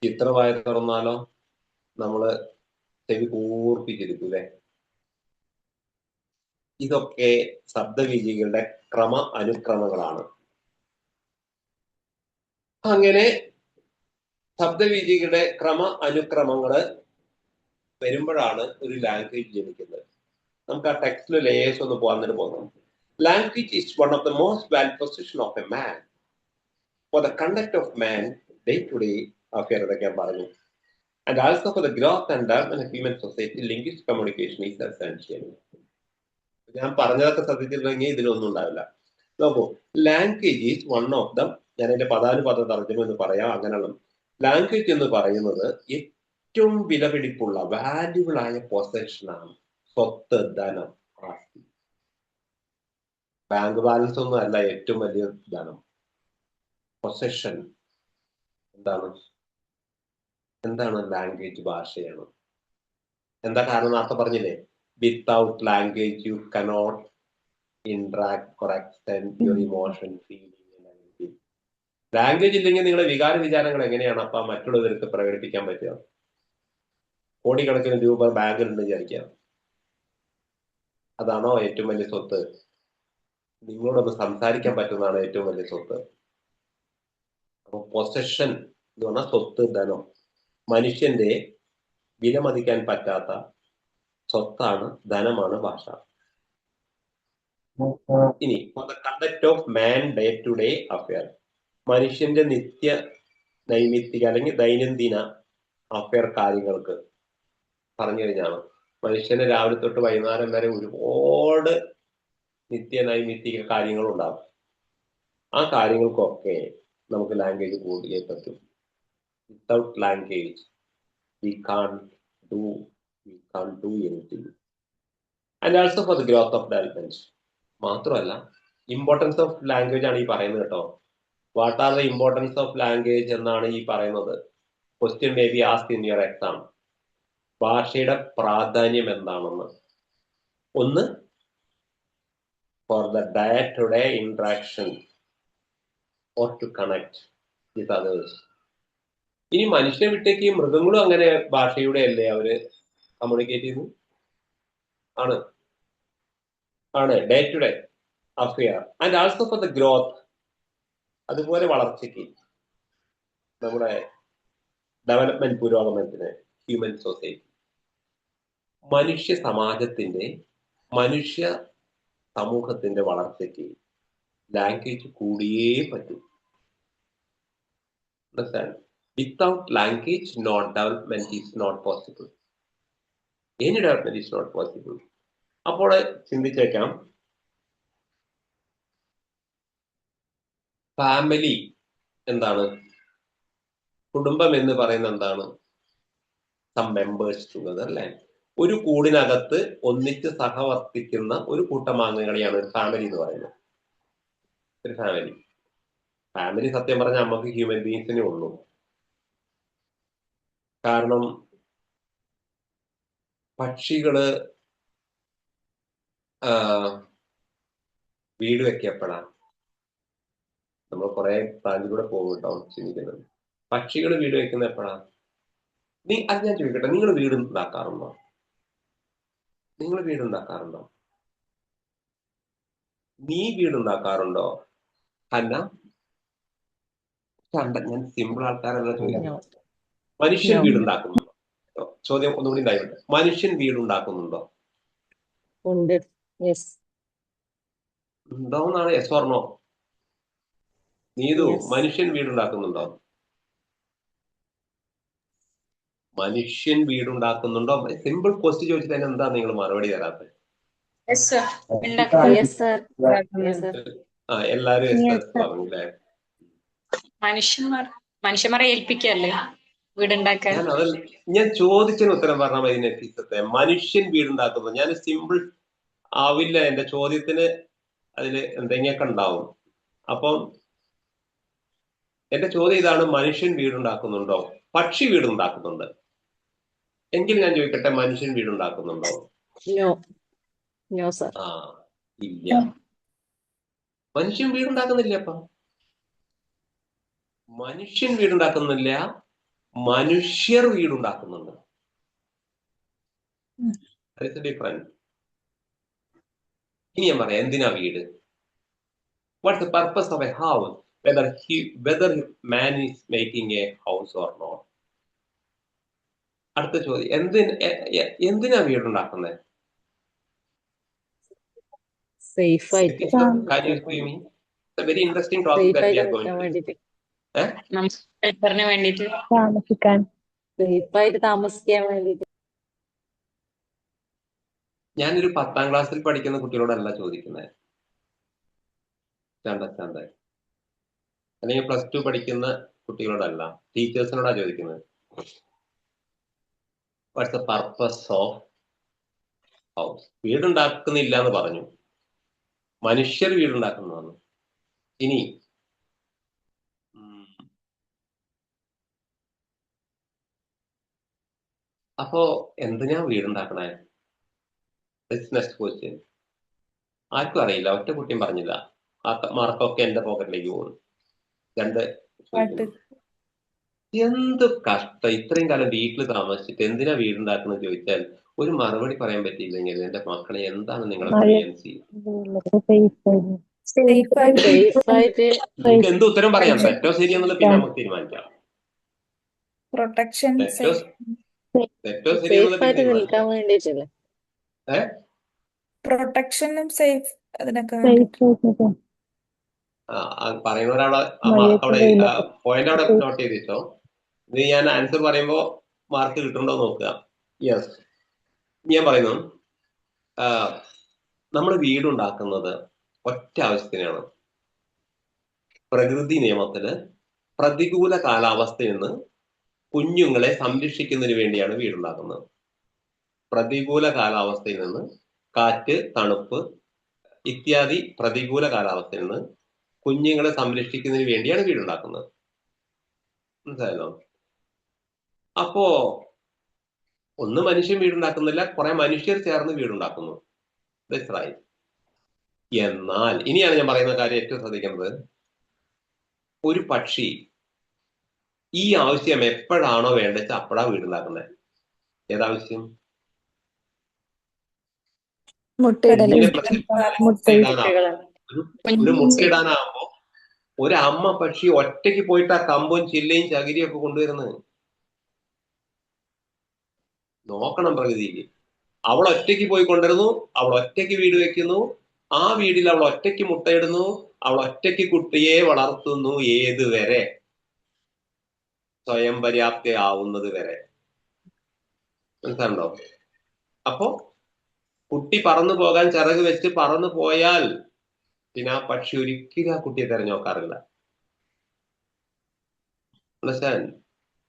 Speaker 2: ചിത്ര വായ തുറന്നാലോ നമ്മള് ചെവി കൂർപ്പിച്ചിരിക്കും അല്ലേ? ഇതൊക്കെ ശബ്ദവീചികളുടെ ക്രമ അനുക്രമങ്ങളാണ്. അങ്ങനെ ശബ്ദവീചികളുടെ ക്രമ അനുക്രമങ്ങള് വരുമ്പോഴാണ് ഒരു ലാംഗ്വേജ് ജനിക്കുന്നത്. നമുക്ക് ആ ടെക്സ്റ്റിലെ ലേയേഴ്സ് ഒന്ന് പോകാൻ. Language is one of the most valuable position of a man for the conduct of man day to day affair എന്നൊക്കെ പറഞ്ഞു. And also for the growth and development of human society, linguistic communication is essential. ഞാൻ പറഞ്ഞതൊക്കെ ശ്രദ്ധിച്ചിട്ടുണ്ടെങ്കിൽ ഇതിലൊന്നും ഉണ്ടാവില്ല. നോക്കൂ, language is one of the, ഞാൻ എന്റെ പദാനുപദ തർജ്ജമ എന്ന് പറയാം. അങ്ങനെയുള്ള ലാംഗ്വേജ് എന്ന് പറയുന്നത് ഏറ്റവും വിലപിടിപ്പുള്ള വാല്യുബിൾ ആയ പൊസഷനാണ്. സ്വത്ത്, ധനം, ആസ്തി. ബാങ്ക് ബാലൻസ് ഒന്നും അല്ല ഏറ്റവും വലിയ ധനം. പൊസഷൻ എന്താണ് ലാംഗ്വേജ്? ഭാഷയാണ്. എന്താ കാരണം? നേരത്തെ പറഞ്ഞില്ലേ, without language you cannot interact or extend your emotion, feeling. Language ഇല്ലെങ്കിൽ നിങ്ങളുടെ വിചാരങ്ങൾ എങ്ങനെയാണ് അപ്പൊ മറ്റുള്ളവർക്ക് പ്രകടിപ്പിക്കാൻ പറ്റുക? കോടിക്കണക്കിന് രൂപ ബാങ്കിലുണ്ട് വിചാരിക്കുക, അതാണോ ഏറ്റവും വലിയ സ്വത്ത്? നിങ്ങളോടൊന്ന് സംസാരിക്കാൻ പറ്റുന്നതാണ് ഏറ്റവും വലിയ സ്വത്ത്. അപ്പൊ പൊസഷൻ എന്ന് പറഞ്ഞാൽ സ്വത്ത്, ധനം. മനുഷ്യന്റെ വിലമതിക്കാൻ പറ്റാത്ത സ്വത്താണ്, ധനമാണ് ഭാഷ. ഇനി conduct of man day to day affair, മനുഷ്യന്റെ നിത്യ നൈമിത്തിക അല്ലെങ്കിൽ ദൈനംദിന അഫെയർ കാര്യങ്ങൾക്ക് പറഞ്ഞു കഴിഞ്ഞാണ്. മനുഷ്യന് രാവിലെ തൊട്ട് വൈകുന്നേരം വരെ ഒരുപാട് നിത്യ നൈമിത്തിക കാര്യങ്ങളുണ്ടാകും. ആ കാര്യങ്ങൾക്കൊക്കെ നമുക്ക് ലാംഗ്വേജ് കൂടിയേ പറ്റും. Without language we can't do anything. And also for the growth of development. മാത്രമല്ല, ഇമ്പോർട്ടൻസ് ഓഫ് ലാംഗ്വേജ് ആണ് ഈ പറയുന്നത് കേട്ടോ. What are the importance of language എന്നാണ് ഈ പറയുന്നത്. Question may be asked in your exam. ഭാഷയുടെ പ്രാധാന്യം എന്താണെന്ന്. ഒന്ന്, for the day to day interaction or to connect with others. ഇനി മനുഷ്യനെ വിട്ടേക്ക് മൃഗങ്ങളും അങ്ങനെ ഭാഷയുടെ അല്ലേ അവര് കമ്മ്യൂണിക്കേറ്റ് ചെയ്യുന്നു? ആണ് day to day affair. And also for the growth, അതുപോലെ വളർച്ചയ്ക്ക്, നമ്മുടെ ഡെവലപ്മെന്റ്, പുരോഗമനത്തിന്, ഹ്യൂമൻ സൊസൈറ്റി, മനുഷ്യ സമാജത്തിന്റെ, മനുഷ്യ സമൂഹത്തിന്റെ വളർച്ചയ്ക്ക് ലാംഗ്വേജ് കൂടിയേ പറ്റൂ. Without language, no development is not possible. Any development is not possible. അപ്പോൾ ചിന്തിച്ചേക്കാം, ഫാമിലി എന്താണ്? കുടുംബം എന്ന് പറയുന്നത് എന്താണ്? സം മെമ്പേഴ്സ് ടുഗദർ അല്ലേ? ഒരു കൂടിനകത്ത് ഒന്നിച്ച് സഹവർത്തിക്കുന്ന ഒരു കൂട്ടമാങ്ങകളെയാണ് ഒരു ഫാമിലി എന്ന് പറയുന്നത്. ഒരു ഫാമിലി സത്യം പറഞ്ഞാൽ നമുക്ക് ഹ്യൂമൻ ബീങ്സിനെ ഉള്ളൂ. കാരണം പക്ഷികള് വീട് വെക്കപ്പെടാം. നമ്മൾ കുറെ ബ്രാഞ്ചിലൂടെ പോകും കേട്ടോ ചിന്തിക്കുന്നത്. പക്ഷികൾ വീട് വെക്കുന്ന എപ്പോഴാ? അത് ഞാൻ ചോദിക്കട്ടെ, നിങ്ങൾ വീട് ഉണ്ടാക്കാറുണ്ടോ? നീ വീടുണ്ടാക്കാറുണ്ടോ? അല്ല, ഞാൻ സിമ്പിൾ ആൾക്കാരല്ല ചോദിക്കുന്നത്. മനുഷ്യൻ വീടുണ്ടാക്കുന്നുണ്ടോ? ചോദ്യം ഒന്നുകൂടി ഉണ്ടായിട്ടുണ്ട്. മനുഷ്യൻ വീടുണ്ടാക്കുന്നുണ്ടോ? ഉണ്ടോന്നാണ് യെസ് ഓർ നോ? നീതു, മനുഷ്യൻ വീടുണ്ടാക്കുന്നുണ്ടോ? മനുഷ്യൻ വീടുണ്ടാക്കുന്നുണ്ടോ? സിമ്പിൾ ക്വസ്റ്റ്യൻ ചോദിച്ചിട്ട് തന്നെ എന്താ നിങ്ങൾ മറുപടി തരാത്തത്? എല്ലാരും പറഞ്ഞില്ലേ?
Speaker 5: മനുഷ്യന്മാരെ ഏൽപ്പിക്കല്ലേ വീടുണ്ടാക്കാൻ?
Speaker 2: ഞാൻ ചോദിച്ചതിന് ഉത്തരം പറഞ്ഞാൽ മതി നെഫീസത്തെ. മനുഷ്യൻ വീടുണ്ടാക്കുന്നു. ഞാൻ സിമ്പിൾ ആവില്ല, എന്റെ ചോദ്യത്തിന് അതില് എന്തെങ്കിലുമൊക്കെ ഉണ്ടാവും. അപ്പം എന്റെ ചോദ്യം ഇതാണ്, മനുഷ്യൻ വീടുണ്ടാക്കുന്നുണ്ടോ? പക്ഷി വീടുണ്ടാക്കുന്നുണ്ട് എങ്കിൽ ഞാൻ ചോദിക്കട്ടെ, മനുഷ്യൻ വീടുണ്ടാക്കുന്നുണ്ടോ? ഇല്ല, മനുഷ്യൻ വീടുണ്ടാക്കുന്നില്ല. മനുഷ്യൻ വീടുണ്ടാക്കുന്നില്ല, മനുഷ്യർ വീടുണ്ടാക്കുന്നുണ്ട്. ഡിഫറൻസ്. ഇനി ഞാൻ പറയാം എന്തിനാ വീട്. What's the purpose of a house, whether man is making a house or not. അടുത്ത ചോദ്യം, എന്തിനാ വീടുണ്ടാക്കുന്നത്?
Speaker 3: സേഫ് ആയിട്ട്
Speaker 2: very interesting topic
Speaker 3: safe
Speaker 2: that we
Speaker 3: ആയിട്ട്
Speaker 2: are going
Speaker 3: നിൽക്കാൻ
Speaker 2: to.
Speaker 3: വേണ്ടിട്ട്
Speaker 5: നമുക്ക് പേപ്പറിന് വേണ്ടിട്ട്
Speaker 4: താമസിക്കാൻ.
Speaker 3: സേഫ് ആയിട്ട് താമസിക്കാൻ വേണ്ടിട്ട്.
Speaker 2: ഞാനൊരു 10ാം ക്ലാസ്സിൽ പഠിക്കുന്ന കുട്ടികളോടല്ല ചോദിക്കുന്നത്, അണ്ടർസ്റ്റാൻഡ്, അല്ലെങ്കിൽ +2 പഠിക്കുന്ന കുട്ടികളോടല്ല, ടീച്ചേഴ്സിനോടാ ചോദിക്കുന്നത്. What's the purpose of house? വീടുണ്ടാക്കുന്നില്ല എന്ന് പറഞ്ഞു, മനുഷ്യർ വീടുണ്ടാക്കുന്നതാണ്. ഇനി അപ്പോ എന്തിനാ വീടുണ്ടാക്കണേ? Next question. ആർക്കും അറിയില്ല, ഒറ്റ കുട്ടിയും പറഞ്ഞില്ല. ആ മാർക്കൊക്കെ എന്റെ പോക്കറ്റിലേക്ക് പോകുന്നു. രണ്ട് എന്ത് കഷ്ടം, ഇത്രയും കാലം വീട്ടിൽ താമസിച്ചിട്ട് എന്തിനാ വീടുണ്ടാക്കുന്നത് ചോദിച്ചാൽ ഒരു മറുപടി പറയാൻ പറ്റിയില്ലെങ്കിൽ എന്റെ മക്കളെ എന്താണ് നിങ്ങളെ ഫീലിയൻസി?
Speaker 3: സേഫ് ആയിട്ട്
Speaker 2: നിങ്ങൾക്ക് എന്ത് ഉത്തരം പറയാം, തെറ്റോ ശരിയെന്നുള്ളത് പിന്നെ നമുക്ക് തീരുമാനിക്കാം.
Speaker 6: പ്രൊട്ടക്ഷൻ
Speaker 2: തെറ്റോ
Speaker 3: സേഫ്
Speaker 2: ശരിയെന്നുള്ളത്
Speaker 3: ആയിട്ട്
Speaker 2: പിന്നെ
Speaker 3: നിൽക്കാൻ വേണ്ടിട്ടല്ലേ.
Speaker 6: പ്രൊട്ടക്ഷനും സേഫ് അതിനൊക്കെ
Speaker 2: പറയുന്ന ഒരാളെ അവിടെ പോയിന്റ് അവിടെ നോട്ട് ചെയ്തിട്ടോ. ഇത് ഞാൻ ആൻസർ പറയുമ്പോ മാർക്ക് കിട്ടുന്നുണ്ടോ നോക്കുക. യെസ്, ഞാൻ പറയുന്നു, നമ്മൾ വീടുണ്ടാക്കുന്നത് ഒറ്റ ആവശ്യത്തിനാണ്. പ്രകൃതി നിയമത്തില് പ്രതികൂല കാലാവസ്ഥയിൽ നിന്ന് കുഞ്ഞുങ്ങളെ സംരക്ഷിക്കുന്നതിന് വേണ്ടിയാണ് വീടുണ്ടാക്കുന്നത്. പ്രതികൂല കാലാവസ്ഥയിൽ നിന്ന്, കാറ്റ്, തണുപ്പ് ഇത്യാദി പ്രതികൂല കാലാവസ്ഥയിൽ നിന്ന് കുഞ്ഞുങ്ങളെ സംരക്ഷിക്കുന്നതിന് വേണ്ടിയാണ് വീടുണ്ടാക്കുന്നത്. മനസ്സിലായല്ലോ? അപ്പോ ഒന്ന് മനുഷ്യൻ വീടുണ്ടാക്കുന്നില്ല, കുറെ മനുഷ്യർ ചേർന്ന് വീടുണ്ടാക്കുന്നു. That's right. എന്നാൽ ഇനിയാണ് ഞാൻ പറയുന്ന കാര്യം ഏറ്റവും ശ്രദ്ധിക്കുന്നത്. ഒരു പക്ഷി ഈ ആവശ്യം എപ്പോഴാണോ വേണ്ടത് അപ്പോഴാ വീടുണ്ടാക്കുന്നത്. ഏതാവശ്യം? ഒരു മുട്ടയിടാനാകുമ്പോ ഒരു അമ്മ പക്ഷി ഒറ്റയ്ക്ക് പോയിട്ട് ആ കമ്പും ചില്ലയും ചകിരിയും ഒക്കെ കൊണ്ടുവരുന്നത്. നോക്കണം പ്രകൃതിക്ക്. അവൾ ഒറ്റയ്ക്ക് പോയി കൊണ്ടുവരുന്നു, അവൾ ഒറ്റയ്ക്ക് വീട് വെക്കുന്നു, ആ വീട്ടിൽ അവൾ ഒറ്റയ്ക്ക് മുട്ടയിടുന്നു, അവൾ ഒറ്റയ്ക്ക് കുട്ടിയെ വളർത്തുന്നു. ഏതുവരെ? സ്വയം പര്യാപ്തയാവുന്നത് വരെ. മനസ്സിലുണ്ടോ? അപ്പോ കുട്ടി പറന്നു പോകാൻ ചിറക് വെച്ച് പറന്നു പോയാൽ പിന്നെ ആ പക്ഷി ഒരിക്കലും ആ കുട്ടിയെ തെരഞ്ഞു നോക്കാറില്ല. മനസ്സിലാൻ?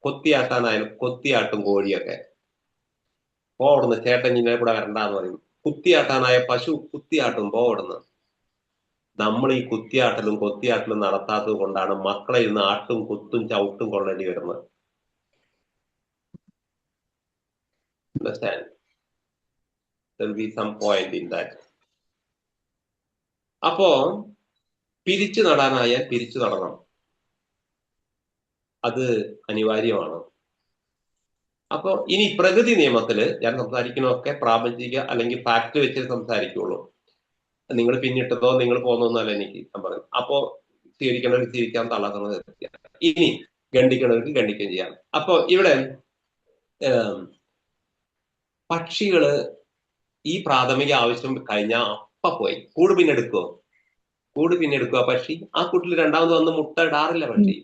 Speaker 2: കൊത്തിയാട്ടാനായാലും കൊത്തിയാട്ടും കോഴിയൊക്കെ. പോവിടുന്ന്, ചേട്ടൻ ഇന്നെ കൂടെ വരണ്ടാന്ന് പറയും. കുത്തിയാട്ടാനായ പശു കുത്തിയാട്ടും, പോവിടുന്ന്. നമ്മൾ ഈ കുത്തിയാട്ടലും കൊത്തിയാട്ടലും നടത്താത്തത് കൊണ്ടാണ് മക്കളെ ഇന്ന് ആട്ടും കുത്തും ചവിട്ടും കൊള്ളേണ്ടി വരുന്നത്. Understand? There will be some point in that. അപ്പോ പിരിച്ചു നടാനായാൽ പിരിച്ചു നടണം, അത് അനിവാര്യമാണ്. അപ്പൊ ഇനി പ്രകൃതി നിയമത്തില് ഞാൻ സംസാരിക്കണമൊക്കെ പ്രാപഞ്ചിക അല്ലെങ്കിൽ ഫാക്ട് വെച്ച് സംസാരിക്കുള്ളൂ. നിങ്ങൾ പിന്നിട്ടതോ നിങ്ങൾ പോകുന്നൊന്നല്ല എനിക്ക് ഞാൻ പറയും. അപ്പോ സ്വീകരിക്കണവർക്ക് സ്വീകരിക്കാൻ, തള്ളാക്കുന്നത്. ഇനി ഗണ്ഡിക്കണവർക്ക് ഗണ്ഡിക്കുകയും ചെയ്യാം. അപ്പൊ ഇവിടെ പക്ഷികള് ഈ പ്രാഥമിക ആവശ്യം കഴിഞ്ഞാൽ അപ്പ പോയി കൂട് പിന്നെടുക്കുവോ? കൂട് പിന്നെടുക്കുക പക്ഷി. ആ കൂട്ടിൽ രണ്ടാമത് വന്ന് മുട്ട ഇടാറില്ല പക്ഷി.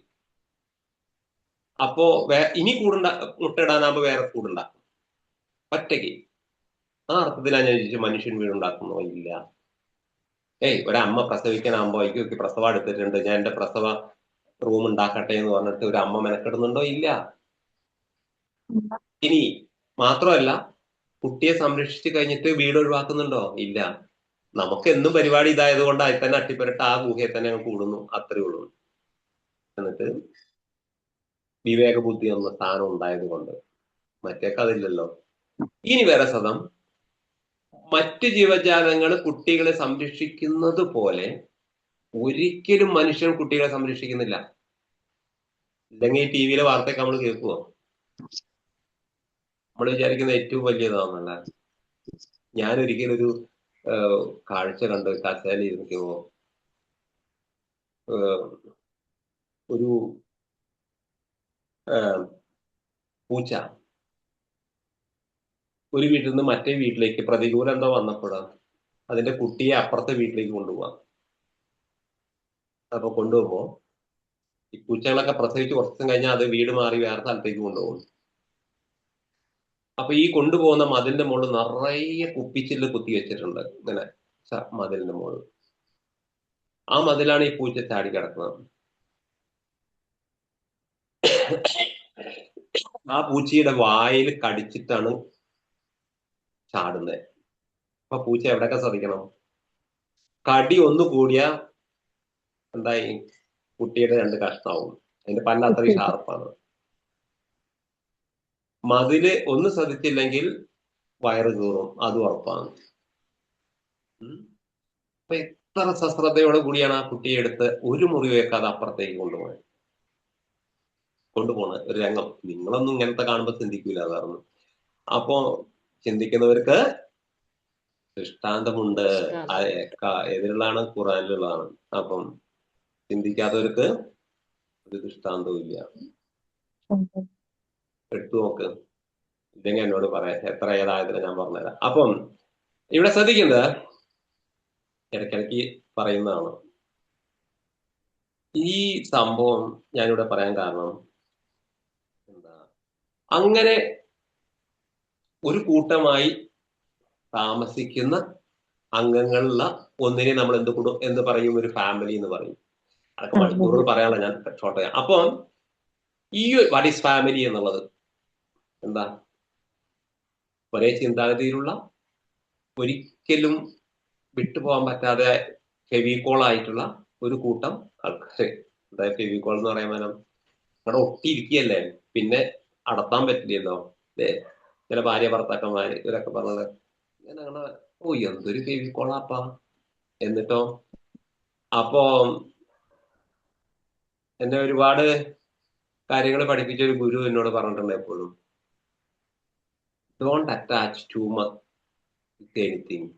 Speaker 2: അപ്പോ ഇനി മുട്ട ഇടാനാകുമ്പോ വേറെ കൂടുണ്ടാക്കും ഒറ്റയ്ക്ക്. ആ അർത്ഥത്തിലാണ് ഞാൻ ചോദിച്ചു മനുഷ്യൻ വീടുണ്ടാക്കുന്നോ? ഇല്ല. ഒരമ്മ പ്രസവിക്കാനാകുമ്പോ എനിക്ക് പ്രസവം എടുത്തിട്ടുണ്ട്, ഞാൻ എന്റെ പ്രസവ റൂം ഉണ്ടാക്കട്ടെ എന്ന് പറഞ്ഞിട്ട് ഒരു അമ്മ മെനക്കെടുന്നുണ്ടോ? ഇല്ല. ഇനി മാത്രമല്ല, കുട്ടിയെ സംരക്ഷിച്ചു കഴിഞ്ഞിട്ട് വീട് ഒഴിവാക്കുന്നുണ്ടോ? ഇല്ല. നമുക്ക് എന്നും പരിപാടി ഇതായത് കൊണ്ട് അതിൽ തന്നെ അട്ടിപ്പരട്ട് ആ ഗുഹയെ തന്നെ കൂടുന്നു, അത്രേ ഉള്ളൂ. എന്നിട്ട് വിവേക ബുദ്ധി എന്ന സ്ഥാനം ഉണ്ടായത് കൊണ്ട്. മറ്റേക്ക് അതില്ലല്ലോ. ഇനി വേറെ സദം, മറ്റ് ജീവജാലങ്ങൾ കുട്ടികളെ സംരക്ഷിക്കുന്നത് പോലെ ഒരിക്കലും മനുഷ്യൻ കുട്ടികളെ സംരക്ഷിക്കുന്നില്ല. ഇല്ലെങ്കിൽ ടി വിയിലെ വാർത്തയൊക്കെ നമ്മൾ കേൾക്കുവോ? നമ്മൾ വിചാരിക്കുന്ന ഏറ്റവും വലിയതാണെന്നല്ല. ഞാനൊരിക്കലൊരു കാഴ്ച കണ്ട് കസേരയിൽ ഇരിക്കുമ്പോ ഒരു പൂച്ച ഒരു വീട്ടിൽ നിന്ന് മറ്റേ വീട്ടിലേക്ക് പ്രതികൂലം എന്തോ വന്നപ്പോഴാ അതിന്റെ കുട്ടിയെ അപ്പുറത്തെ വീട്ടിലേക്ക് കൊണ്ടുപോവാം. അപ്പൊ കൊണ്ടുപോകുമ്പോ ഈ പൂച്ചകളൊക്കെ പ്രസവിച്ച് കുറച്ച് ദിവസം കഴിഞ്ഞാൽ അത് വീട് മാറി വേറെ സ്ഥലത്തേക്ക് കൊണ്ടുപോകും. അപ്പൊ ഈ കൊണ്ടുപോകുന്ന മതിലിന്റെ മുകളിൽ നിറയെ കുപ്പിച്ചില്ല് കുത്തി വെച്ചിട്ടുണ്ട് ഇങ്ങനെ മതിലിന്റെ മുകളിൽ. ആ മതിലാണ് ഈ പൂച്ച ചാടി കിടക്കുന്നത്. ആ പൂച്ചയുടെ വായിൽ കടിച്ചിട്ടാണ് ചാടുന്നത്. അപ്പൊ പൂച്ച എവിടെയൊക്കെ ശ്രദ്ധിക്കണം? കടി ഒന്ന് കൂടിയ എന്തായി? കുട്ടിയുടെ 2 കഷ്ണാവും. അതിന്റെ പല്ല് അത്രയും ഷാർപ്പാണ്. മതില് ഒന്ന് ശ്രദ്ധിച്ചില്ലെങ്കിൽ വയറ് കീറും, അത് ഉറപ്പാണ്. അപ്പൊ എത്ര സശ്രദ്ധയോടെ കൂടിയാണ് ആ കുട്ടിയെ എടുത്ത് ഒരു മുറി വെക്കാതെ അപ്പുറത്തേക്ക് കൊണ്ടുപോണ ഒരു രംഗം. നിങ്ങളൊന്നും ഇങ്ങനത്തെ കാണുമ്പോൾ ചിന്തിക്കൂല, അതായിരുന്നു. അപ്പോ ചിന്തിക്കുന്നവർക്ക് ദൃഷ്ടാന്തമുണ്ട്. എതിരുള്ളതാണ്, ഖുറാനിലുള്ളതാണ്. അപ്പം ചിന്തിക്കാത്തവർക്ക് ഒരു ദൃഷ്ടാന്തവും ഇല്ല. എടുത്തു നോക്ക്, ഇല്ലെങ്കിൽ എന്നോട് പറയാം, എത്ര ഏതായതിനെ ഞാൻ പറഞ്ഞുതരാം. അപ്പം ഇവിടെ ശ്രദ്ധിക്കുന്നത് ഇടയ്ക്കിടയ്ക്ക് പറയുന്നതാണ്. ഈ സംഭവം ഞാനിവിടെ പറയാൻ കാരണം എന്താ, അങ്ങനെ ഒരു കൂട്ടമായി താമസിക്കുന്ന അംഗങ്ങളുള്ള ഒന്നിനെ നമ്മൾ എന്ത് പറയും? ഒരു ഫാമിലി എന്ന് പറയും. അതൊക്കെ മണിക്കൂറുകൾ പറയാനുള്ള ഞാൻ ഷോർട്ട് ചെയ്യാം. അപ്പം ഈ വാട്ട് ഈസ് ഫാമിലി എന്നുള്ളത് എന്താ? ഒരേ ചിന്താഗതിയിലുള്ള, ഒരിക്കലും വിട്ടുപോകാൻ പറ്റാതെ ഫെവിക്കോൾ ആയിട്ടുള്ള ഒരു കൂട്ടം ആൾക്കാർ. അതായത് ഫെവിക്കോൾ എന്ന് പറയുമ്പോൾ അവിടെ ഒട്ടിയിരിക്കുകയല്ലേ, പിന്നെ അടത്താൻ പറ്റില്ലല്ലോ അല്ലേ? ചില ഭാര്യ ഭർത്താക്കന്മാര് ഇവരൊക്കെ പറഞ്ഞത് അങ്ങനെ, ഓ എന്തൊരു ഫെവിക്കോളാപ്പാ. എന്നിട്ടോ അപ്പോ എന്നെ ഒരുപാട് കാര്യങ്ങൾ പഠിപ്പിച്ച ഒരു ഗുരു എന്നോട് പറഞ്ഞിട്ടുണ്ട് എപ്പോഴും, don't attach too much with anything.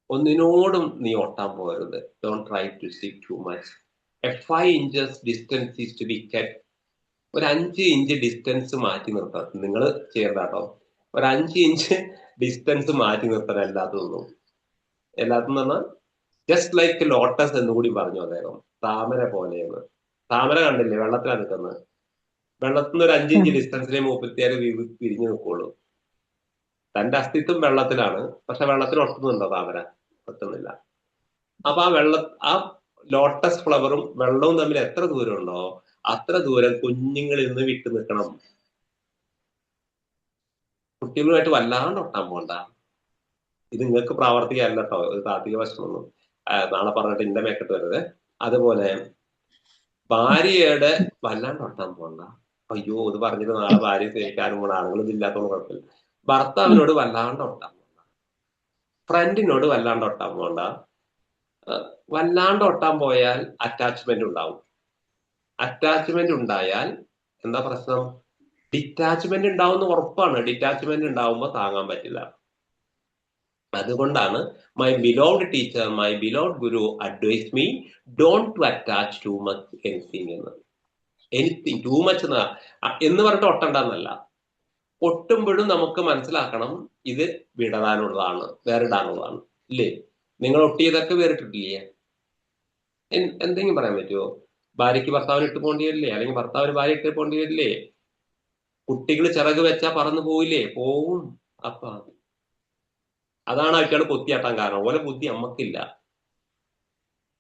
Speaker 2: ഒന്നിനോടും നീ ഒട്ടാൻ പോകരുത്. Don't try to stick too much. A 5 inches distance is to be kept. ഒരു 5 inch ഡിസ്റ്റൻസ് മാറ്റി നിർത്താം. നിങ്ങൾ ചെയ്യണ്ടാട്ടോ. ഒരു 5 inch ഡിസ്റ്റൻസ് മാറ്റി നിർത്തണം എല്ലാത്തുനിന്നും. എല്ലാത്തുനിന്ന് പറഞ്ഞാൽ ജസ്റ്റ് ലൈക്ക് ലോട്ടസ് എന്ന് കൂടി പറഞ്ഞു അദ്ദേഹം. താമര പോലെയാണ്. താമര കണ്ടില്ലേ, വെള്ളത്തിലാണ് നിൽക്കുന്നത്. വെള്ളത്തിൽ നിന്ന് ഒരു 5 inch ഡിസ്റ്റൻസിലെ 34 പിരിഞ്ഞു നിൽക്കുള്ളൂ. തന്റെ അസ്തിത്വം വെള്ളത്തിലാണ്, പക്ഷെ വെള്ളത്തിൽ ഒട്ടുന്നുണ്ടോ താമര? ഒട്ടുന്നില്ല. അപ്പൊ ആ ലോട്ടസ് ഫ്ലവറും വെള്ളവും തമ്മിൽ എത്ര ദൂരം ഉണ്ടോ അത്ര ദൂരം കുഞ്ഞുങ്ങളിൽ നിന്ന് വിട്ടു നിൽക്കണം. കുട്ടികളുമായിട്ട് വല്ലാണ്ട് ഒട്ടാൻ പോണ്ട. ഇത് നിങ്ങൾക്ക് പ്രാവർത്തികമല്ല കേട്ടോ, ഒരു താത്വിക വശമൊന്നും നാളെ പറഞ്ഞിട്ട് ഇന്റെ മേക്കെട്ട് വരുന്നത്. അതുപോലെ ഭാര്യയുടെ വല്ലാണ്ട് ഒട്ടാൻ പോണ്ട. അയ്യോ ഇത് പറഞ്ഞിട്ട് നാളെ ഭാര്യ സേവിക്കാനും പോണ ആളുകളൊന്നും ഇല്ലാത്തതുകൊണ്ട് കുഴപ്പമില്ല. ഭർത്താവിനോട് വല്ലാണ്ട് ഒട്ടാൻ പോണ്ട. ഫ്രണ്ടിനോട് വല്ലാണ്ട് ഒട്ടാൻ പോണ്ട. വല്ലാണ്ട് ഒട്ടാൻ പോയാൽ അറ്റാച്ച്മെന്റ് ഉണ്ടാവും. അറ്റാച്ച്മെന്റ് ഉണ്ടായാൽ എന്താ പ്രശ്നം? ഡിറ്റാച്ച്മെന്റ് ഉണ്ടാവുന്ന ഉറപ്പാണ്. ഡിറ്റാച്ച്മെന്റ് ഉണ്ടാവുമ്പോൾ താങ്ങാൻ പറ്റില്ല. അതുകൊണ്ടാണ് my beloved teacher, my beloved guru advise me don't to attach too much anything എന്ന്. എനിത്തിങ് ടു മച്ച് എന്ന് പറഞ്ഞിട്ട് ഒട്ടണ്ടെന്നല്ല. ഒട്ടുമ്പോഴും നമുക്ക് മനസ്സിലാക്കണം ഇത് വിടരാനുള്ളതാണ്, വേറിടാനുള്ളതാണ്. ഇല്ലേ? നിങ്ങൾ ഒട്ടിയതൊക്കെ വേറിട്ടിട്ടില്ലേ? എന്തെങ്കിലും പറയാൻ പറ്റുമോ? ഭാര്യയ്ക്ക് ഭർത്താവിന് ഇട്ട് പോകേണ്ടി വരില്ലേ? അല്ലെങ്കിൽ ഭർത്താവിന് ഭാര്യ ഇട്ട് പോകേണ്ടി വരില്ലേ? കുട്ടികൾ ചിറക് വെച്ചാൽ പറന്നു പോവില്ലേ? പോവും. അപ്പൊ അതാണ് അവറ്റാണ് കൊത്തിയാട്ടാൻ കാരണം. ഓലെ ബുദ്ധി അമ്മക്കില്ല.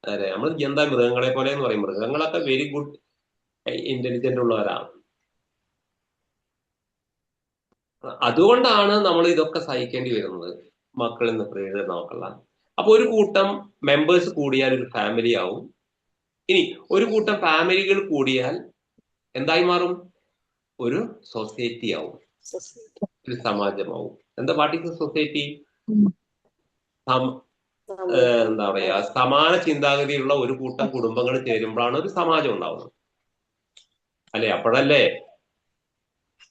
Speaker 2: അതെ, നമ്മൾ എന്താ മൃഗങ്ങളെ പോലെ എന്ന് പറയും. മൃഗങ്ങളൊക്കെ വെരി ഗുഡ് ഇന്റലിജന്റ് ഉള്ളവരാണ്. അതുകൊണ്ടാണ് നമ്മൾ ഇതൊക്കെ സഹിക്കേണ്ടി വരുന്നത്. മക്കളിൽ നിന്ന് പ്രേരണ നോക്കല്ല. അപ്പൊ ഒരു കൂട്ടം മെമ്പേഴ്സ് കൂടിയാൽ ഒരു ഫാമിലി ആവും. ഇനി ഒരു കൂട്ടം ഫാമിലികൾ കൂടിയാൽ എന്തായി മാറും? ഒരു സൊസൈറ്റി ആവും, ഒരു സമാജമാവും. എന്താ വാട്ട് ഈസ് സൊസൈറ്റി? എന്താ പറയാ, സമാന ചിന്താഗതിയുള്ള ഒരു കൂട്ടം കുടുംബങ്ങൾ ചേരുമ്പോഴാണ് ഒരു സമാജം ഉണ്ടാവുന്നത്. അല്ലെ? അപ്പോഴല്ലേ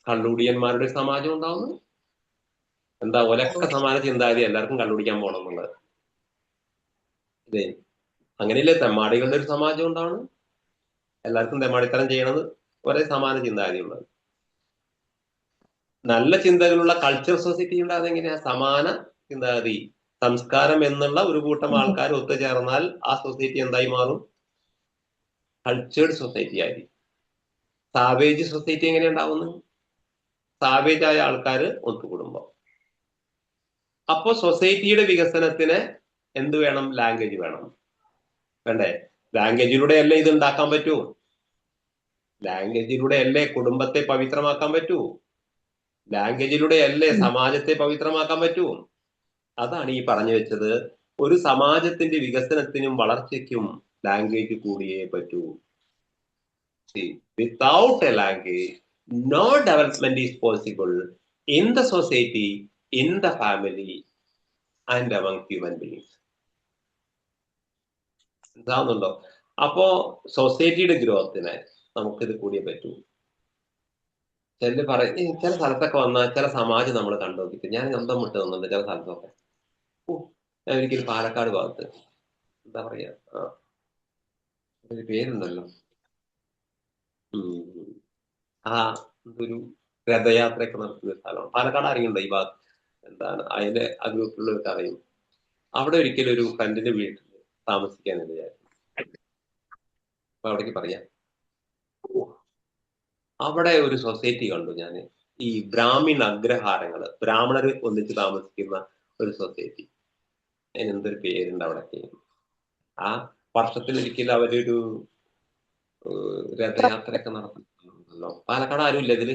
Speaker 2: കള്ളുടിയന്മാരുടെ സമാജം ഉണ്ടാവുന്നത്. എന്താ ഒലക്ക സമാന ചിന്താഗതി എല്ലാവർക്കും കണ്ടുപിടിക്കാൻ പോകണം എന്നുള്ളത്. ഇതേ അങ്ങനെയല്ലേ തെമ്മാടികളുടെ ഒരു സമാജം ഉണ്ടാണ്. എല്ലാവർക്കും തെമ്മാടിത്തരം ചെയ്യണത് ഒരേ സമാന ചിന്താഗതി ഉള്ളത്. നല്ല ചിന്തകളുള്ള കൾച്ചർ സൊസൈറ്റി ഉണ്ടാകുന്നത് എങ്ങനെയാ? സമാന ചിന്താഗതി, സംസ്കാരം എന്നുള്ള ഒരു കൂട്ടം ആൾക്കാർ ഒത്തുചേർന്നാൽ ആ സൊസൈറ്റി എന്തായി മാറും? കൾച്ചേർഡ് സൊസൈറ്റി ആയി. സാവേജ് സൊസൈറ്റി എങ്ങനെ ഉണ്ടാവുന്നു? സാവേജ് ആയ ആൾക്കാർ ഒത്തുകൂടുമ്പോ. അപ്പോ സൊസൈറ്റിയുടെ വികസനത്തിന് എന്ത് വേണം? ലാംഗ്വേജ് വേണം, വേണ്ടേ? ലാംഗ്വേജിലൂടെ അല്ലേ ഇത് ഉണ്ടാക്കാൻ പറ്റൂ? ലാംഗ്വേജിലൂടെ അല്ലേ കുടുംബത്തെ പവിത്രമാക്കാൻ പറ്റൂ? ലാംഗ്വേജിലൂടെ അല്ലേ സമാജത്തെ പവിത്രമാക്കാൻ പറ്റൂ? അതാണ് ഈ പറഞ്ഞു വെച്ചത്. ഒരു സമാജത്തിന്റെ വികസനത്തിനും വളർച്ചയ്ക്കും ലാംഗ്വേജ് കൂടിയേ പറ്റൂ. Without A language no development is possible in the society, in the family and among human beings. എന്താവുന്നുണ്ടോ? അപ്പോ സൊസൈറ്റിയുടെ ഗ്രോത്തിന് നമുക്കിത് കൂടിയേ പറ്റൂ. ചില പറയും ചില സ്ഥലത്തൊക്കെ വന്നാൽ ചില സമാജം നമ്മൾ കണ്ടുനോക്കിട്ട് ഞാൻ സ്വന്തം വിട്ട് തന്നിട്ടുണ്ട് ചില സ്ഥലത്തൊക്കെ. ഞാൻ ഒരിക്കലും പാലക്കാട് ഭാഗത്ത് എന്താ പറയാ ഒരു പേരുണ്ടല്ലോ, ഒരു രഥയാത്രയൊക്കെ നടത്തുന്ന സ്ഥലമാണ് പാലക്കാട്. അറിയുന്നുണ്ടോ ഈ ഭാഗത്ത്? എന്താണ് അതിന്റെ ആ ഗ്രൂപ്പിലുള്ളവർക്ക് അറിയും. അവിടെ ഒരിക്കലും ഒരു ഫ്രണ്ടിന്റെ വീട്ടിൽ താമസിക്കാൻ വിചാരിച്ചു. അപ്പൊ അവിടേക്ക് പറയാം, അവിടെ ഒരു സൊസൈറ്റി കണ്ടു ഞാൻ. ഈ ബ്രാഹ്മിൺ അഗ്രഹാരങ്ങള്, ബ്രാഹ്മണര് ഒന്നിച്ച് താമസിക്കുന്ന ഒരു സൊസൈറ്റി. അതിന് എന്തൊരു പേരുണ്ട് അവിടേക്ക്. ആ വർഷത്തിലൊരിക്കലും അവരൊരു രഥയാത്രയൊക്കെ നടത്തുന്നുണ്ടല്ലോ. പാലക്കാട് ആരും ഇല്ല ഇതില്.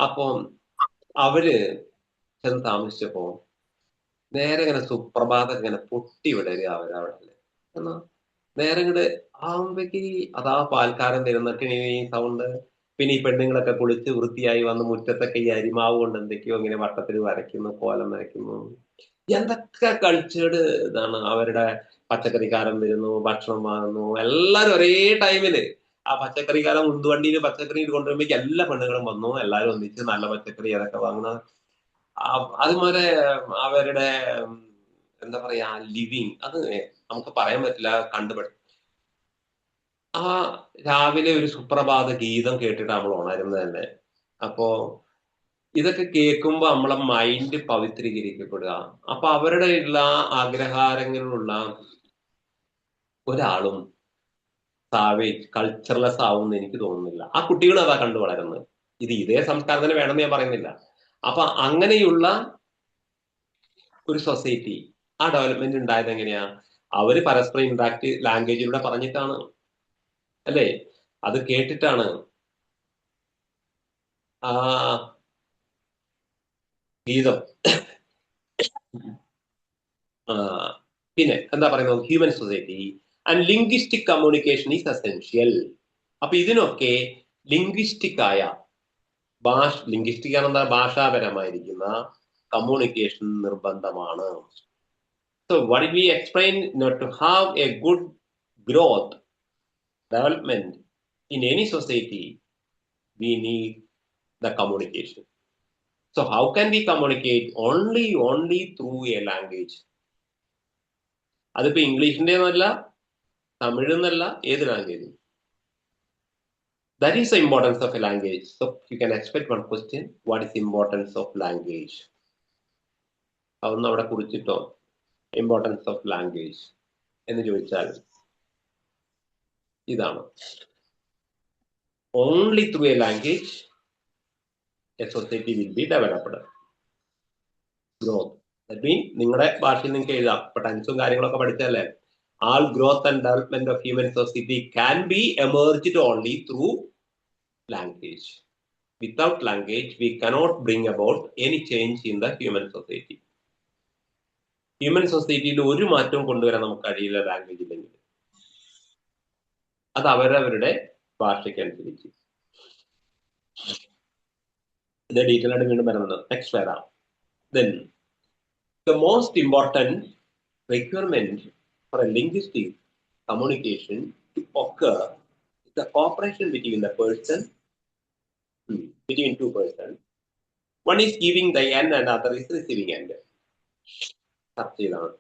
Speaker 2: അപ്പൊ അവര് ചെന്ന് താമസിച്ചപ്പോ നേരെ ഇങ്ങനെ സുപ്രഭാതം ഇങ്ങനെ പൊട്ടി വിടരുക അവരവിടെ. എന്നാ നേരെ ഇങ്ങോട്ട് ആവുമ്പേക്ക് അതാ പാൽക്കാരൻ തരുന്നിട്ട് ഈ സൗണ്ട്. പിന്നെ ഈ പെണ്ണുങ്ങളൊക്കെ കുളിച്ച് വൃത്തിയായി വന്ന് മുറ്റത്തൊക്കെ ഈ അരിമാവ് കൊണ്ട് എന്തൊക്കെയോ ഇങ്ങനെ വട്ടത്തിൽ വരയ്ക്കുന്നു, കോലം വരയ്ക്കുന്നു. എന്തൊക്കെ കൾച്ചേർഡ് ഇതാണ്. അവരുടെ പച്ചക്കറിക്കാരൻ വരുന്നു, ഭക്ഷണം വാങ്ങുന്നു, എല്ലാരും ഒരേ ടൈമില്. ആ പച്ചക്കറിക്കാരൻ ഉന്തുവണ്ടിയിൽ പച്ചക്കറി കൊണ്ടുവരുമ്പോഴേക്ക് എല്ലാ പെണ്ണുങ്ങളും വന്നു, എല്ലാരും ഒന്നിച്ച് നല്ല പച്ചക്കറി അതൊക്കെ വാങ്ങുന്ന. അതുപോലെ അവരുടെ എന്താ പറയാ ലിവിങ്, അത് നമുക്ക് പറയാൻ പറ്റില്ല, കണ്ടുപിടി. ആ രാവിലെ ഒരു സുപ്രഭാത ഗീതം കേട്ടിട്ട് നമ്മൾ ഉണരുന്നത് തന്നെ. അപ്പോ ഇതൊക്കെ കേൾക്കുമ്പോ നമ്മളെ മൈൻഡ് പവിത്രീകരിക്കപ്പെടുക. അപ്പൊ അവരുടെ ഉള്ള ആഗ്രഹാരങ്ങളിലുള്ള ഒരാളും സാവേജ് കൾച്ചർലെസ് ആവുമെന്ന് എനിക്ക് തോന്നുന്നില്ല. ആ കുട്ടികൾ അതാ കണ്ടു വളരുന്നത്. ഇതേ സംസ്കാരം തന്നെ വേണമെന്ന് ഞാൻ പറയുന്നില്ല. അപ്പൊ അങ്ങനെയുള്ള ഒരു സൊസൈറ്റി, ആ ഡെവലപ്മെന്റ് ഉണ്ടായത് എങ്ങനെയാ? അവര് പരസ്പരം ഇന്ററാക്ട് ലാംഗ്വേജിലൂടെ പറഞ്ഞിട്ടാണ്, അല്ലേ? അത് കേട്ടിട്ടാണ്. ആ ഗീതം പിന്നെ എന്താ പറയുന്നത്? Human society and linguistic communication is essential. അപ്പൊ ഇതിനൊക്കെ ലിംഗ്വിസ്റ്റിക് ആയ ലിംഗ്വിസ്റ്റിക് ആണെന്താ ഭാഷാപരമായിരിക്കുന്ന കമ്മ്യൂണിക്കേഷൻ നിർബന്ധമാണ്. So what did we explain? Not to have a good growth, development in any society, we need the communication. So how can we communicate? Only through a language. അതിപ്പോ ഇംഗ്ലീഷിന്റെ എന്നല്ല, തമിഴ് എന്നല്ല, ഏത് language. That is the importance of a language. So you can expect one question: what is the importance of language? അതൊന്നും അവിടെ കുറിച്ചിട്ടോ importance of language എന്ന് ചോദിച്ചാൽ ഇതാണ്. Only through a language a society will be developed. Growth that mean നിങ്ങളുടെ ഭാഷയിൽ നിങ്ങൾക്ക് എഴുതാം. ഇപ്പൊ ടെൻസും കാര്യങ്ങളൊക്കെ പഠിച്ചല്ലേ. All growth and development of human society can be emerged only through language. Without language we cannot bring about any change in the human society. Human സൊസൈറ്റിയിൽ ഒരു മാറ്റവും കൊണ്ടുവരാൻ നമുക്ക് കഴിയില്ല ലാംഗ്വേജ് ഇല്ലെങ്കിൽ. അത് അവരവരുടെ ഭാഷയ്ക്കനുസരിച്ച്. ഇത് ഡീറ്റെയിൽ ആയിട്ട് വീണ്ടും വരുന്നത് നെക്സ്റ്റ് വരാം. Then the most important requirement for a linguistic communication to occur is the cooperation between the person, between two persons, one is giving the end and other is receiving end. ചർച്ച ചെയ്താണ്.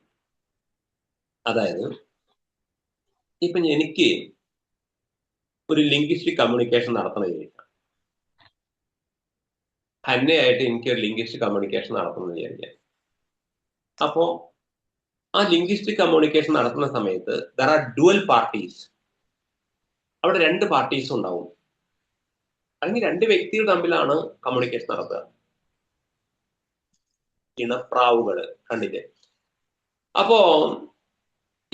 Speaker 2: അതായത് ഇപ്പൊ എനിക്ക് ഒരു linguistic communication നടത്തണമെന്ന് ഹന്നയായിട്ട് എനിക്ക് ഒരു linguistic communication നടത്തണമെന്ന് വിചാരിക്കാം. അപ്പോ ആ ലിംഗ്വിസ്റ്റിക് കമ്മ്യൂണിക്കേഷൻ നടത്തുന്ന സമയത്ത് ദർ ആർ ഡുവൽ പാർട്ടീസ്. അവിടെ രണ്ട് പാർട്ടീസ് ഉണ്ടാവും, അല്ലെങ്കിൽ രണ്ട് വ്യക്തികൾ തമ്മിലാണ് കമ്മ്യൂണിക്കേഷൻ നടത്തുക. ഇണപ്രാവുകള് കണ്ടില്ലേ? അപ്പോ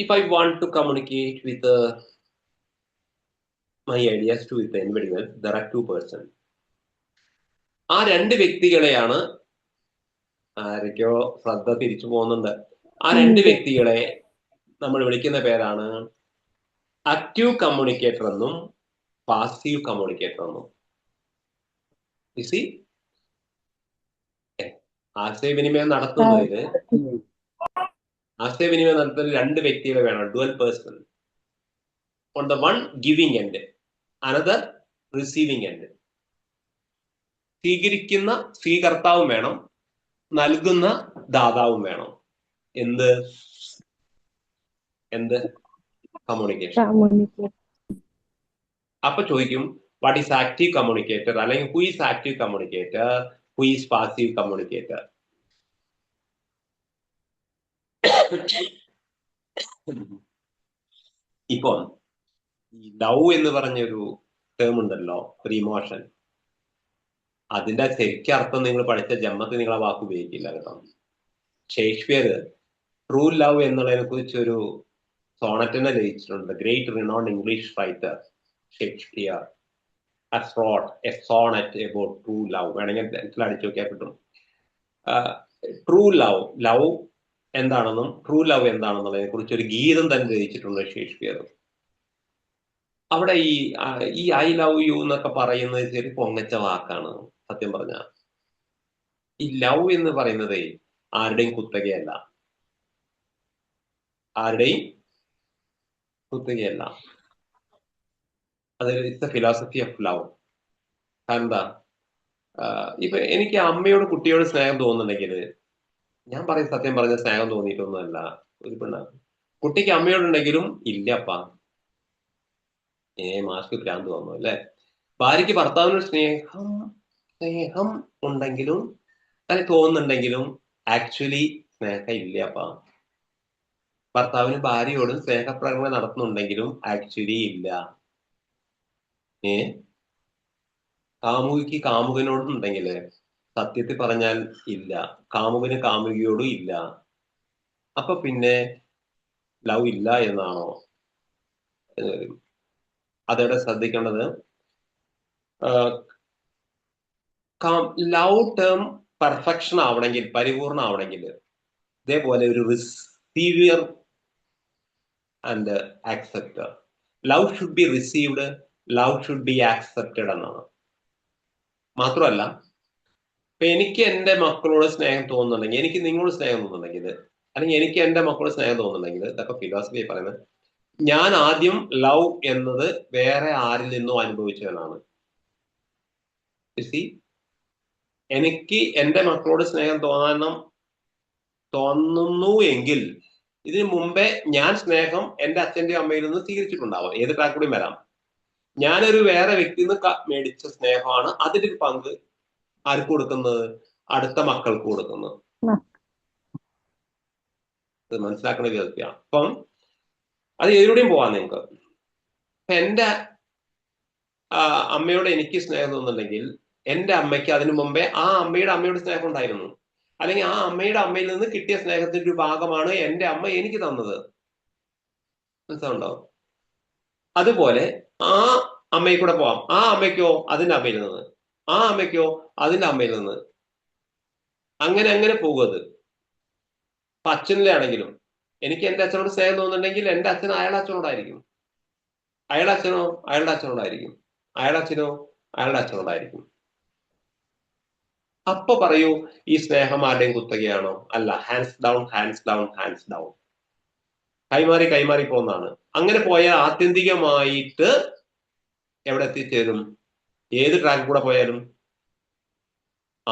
Speaker 2: if I want to communicate with my ideas to with anybody else, there are two persons. ആ രണ്ട് വ്യക്തികളെയാണ്, ആരൊക്കെയോ ശ്രദ്ധ തിരിച്ചു പോകുന്നുണ്ട്, ആ രണ്ട് വ്യക്തികളെ നമ്മൾ വിളിക്കുന്ന പേരാണ് ആക്റ്റീവ് കമ്മ്യൂണിക്കേറ്റർ എന്നും പാസീവ് കമ്മ്യൂണിക്കേറ്റർ എന്നും. ആശയവിനിമയം നടത്തുന്നതിന് രണ്ട് വ്യക്തികളെ വേണം, dual person. On the one giving end, another receiving end. സ്വീകരിക്കുന്ന സ്വീകർത്താവും വേണം, നൽകുന്ന ദാതാവും വേണം. എന്ത് കമ്മ്യൂണിക്കേഷൻ. അപ്പൊ ചോദിക്കും വാട്ട് ഈസ് ആക്റ്റീവ് കമ്മ്യൂണിക്കേറ്റർ, അല്ലെങ്കിൽ who is active communicator, who is passive communicator. ഇപ്പം ഈ ലവ് എന്ന് പറഞ്ഞൊരു ടേം ഉണ്ടല്ലോ, ഒരു ഇമോഷൻ. അതിന്റെ ശരിക്കും അർത്ഥം നിങ്ങൾ പഠിച്ച ജന്മത്തിൽ നിങ്ങൾ ആ വാക്ക് ഉപയോഗിക്കില്ല കേട്ടോ. ഷേക്സ്പിയർ ട്രൂ ലവ് എന്നുള്ളതിനെ കുറിച്ച് ഒരു സോണറ്റിനെ രചിച്ചിട്ടുണ്ട്. Great renown English writer Shakespeare has wrote a sonnet about true love. വേണമെങ്കിൽ അടിച്ചു നോക്കിയാൽ കിട്ടും. ട്രൂ ലവ് എന്താണെന്നും ട്രൂ ലവ് എന്താണെന്നുള്ളതിനെ കുറിച്ച് ഒരു ഗീതം തന്നെ രചിച്ചിട്ടുണ്ട് ഷേക്സ്പിയർ. അവിടെ ഈ ഐ ലവ് യു എന്നൊക്കെ പറയുന്നത് ശരി പൊങ്ങച്ച വാക്കാണ് സത്യം പറഞ്ഞ. ഈ ലവ് എന്ന് പറയുന്നത് ആരുടെയും കുത്തകയല്ല, അത് it's A philosophy of love. കാരണം എന്താ, ഇപ്പൊ എനിക്ക് അമ്മയോട് കുട്ടിയോട് സ്നേഹം തോന്നുന്നുണ്ടെങ്കിൽ, ഞാൻ പറയും സത്യം പറഞ്ഞ സ്നേഹം തോന്നിയിട്ടൊന്നുമല്ല. ഒരു പെണ്ണ കുട്ടിക്ക് അമ്മയോടുണ്ടെങ്കിലും ഇല്ലപ്പാ, മാസ്ക് ഭ്രാന്ത് വന്നു അല്ലെ. ഭാര്യയ്ക്ക് ഭർത്താവിനോട് സ്നേഹം ഉണ്ടെങ്കിലും അല്ലെങ്കിൽ തോന്നുന്നുണ്ടെങ്കിലും ആക്ച്വലി സ്നേഹം ഇല്ലപ്പാ. ഭർത്താവിന് ഭാര്യയോടും സ്നേഹപ്രകടനം നടത്തുന്നുണ്ടെങ്കിലും ആക്ച്വലി ഇല്ല. കാമുകിക്ക് കാമുകനോടുണ്ടെങ്കിൽ സത്യത്തിൽ പറഞ്ഞാൽ ഇല്ല, കാമുകന് കാമുകിയോടും ഇല്ല. അപ്പൊ പിന്നെ ലവ് ഇല്ല എന്നാണോ എന്ന് വരും. അതോടെ ശ്രദ്ധിക്കേണ്ടത്, ലവ് ടേം പെർഫെക്ഷൻ ആവണമെങ്കിൽ, പരിപൂർണ ആവണമെങ്കിൽ, ഇതേപോലെ ഒരു receiver and acceptor. Love should be received, love should be accepted എന്നാണ്. മാത്രമല്ല, ഇപ്പൊ എനിക്ക് എൻ്റെ മക്കളോട് സ്നേഹം തോന്നുന്നുണ്ടെങ്കിൽ, എനിക്ക് നിങ്ങളോട് സ്നേഹം തോന്നുന്നുണ്ടെങ്കിൽ, അല്ലെങ്കിൽ എനിക്ക് എൻ്റെ മക്കളോട് സ്നേഹം തോന്നുന്നുണ്ടെങ്കിൽ, ഇതൊക്കെ ഫിലോസഫി പറയുന്നത്, ഞാൻ ആദ്യം ലവ് എന്നത് വേറെ ആരിൽ നിന്നോ അനുഭവിച്ചതാണ്. എനിക്ക് എൻ്റെ മക്കളോട് സ്നേഹം തോന്നുന്നു എങ്കിൽ ഇതിനു മുമ്പേ ഞാൻ സ്നേഹം എൻ്റെ അച്ഛൻ്റെയും അമ്മയിൽ നിന്ന് സ്വീകരിച്ചിട്ടുണ്ടാവാം. ഏത് ട്രാക്ക് കൂടി വരാം. ഞാനൊരു വേറെ വ്യക്തിയിൽ നിന്ന് മേടിച്ച സ്നേഹമാണ് അതിൻ്റെ ഒരു പങ്ക് ആർക്ക് കൊടുക്കുന്നത്, അടുത്ത മക്കൾക്ക് കൊടുക്കുന്നത്. ഇത് മനസ്സിലാക്കുന്ന വിധത്തിലാണ്. അപ്പം അത് ഏതിലൂടെയും പോവാം നിങ്ങൾക്ക്. എൻ്റെ അമ്മയോട് എനിക്ക് സ്നേഹം തോന്നുന്നുണ്ടെങ്കിൽ എൻ്റെ അമ്മയ്ക്ക് അതിനു മുമ്പേ ആ അമ്മയുടെ അമ്മയോട് സ്നേഹം ഉണ്ടായിരുന്നു, അല്ലെങ്കിൽ ആ അമ്മയുടെ അമ്മയിൽ നിന്ന് കിട്ടിയ സ്നേഹത്തിന്റെ ഒരു ഭാഗമാണ് എൻ്റെ അമ്മ എനിക്ക് തന്നത്. മനസ്സിലുണ്ടോ? അതുപോലെ ആ അമ്മയിൽ കൂടെ പോവാം. ആ അമ്മയ്ക്കോ അതിൻ്റെ അമ്മയിൽ നിന്ന്, ആ അമ്മയ്ക്കോ അതിൻ്റെ അമ്മയിൽ നിന്ന്, അങ്ങനെ അങ്ങനെ പോകുന്നത്. അപ്പൊ അച്ഛനിലെ ആണെങ്കിലും എനിക്ക് എൻ്റെ അച്ഛനോട് സ്നേഹം തോന്നുന്നുണ്ടെങ്കിൽ എൻ്റെ അച്ഛൻ അയാളുടെ അച്ഛനോടായിരിക്കും, അയാളുടെ അച്ഛനോ അയാളുടെ അച്ഛനോടായിരിക്കും, അയാളുടെ അച്ഛനോ അയാളുടെ അച്ഛനോടായിരിക്കും. അപ്പൊ പറയൂ, ഈ സ്നേഹം ആരുടെയും കുത്തകയാണോ? അല്ല. Hands down, hands down, hands down. കൈമാറി കൈമാറി പോകുന്നതാണ്. അങ്ങനെ പോയാൽ ആത്യന്തികമായിട്ട് എവിടെ എത്തിച്ചേരും? ഏത് ട്രാക്ക് കൂടെ പോയാലും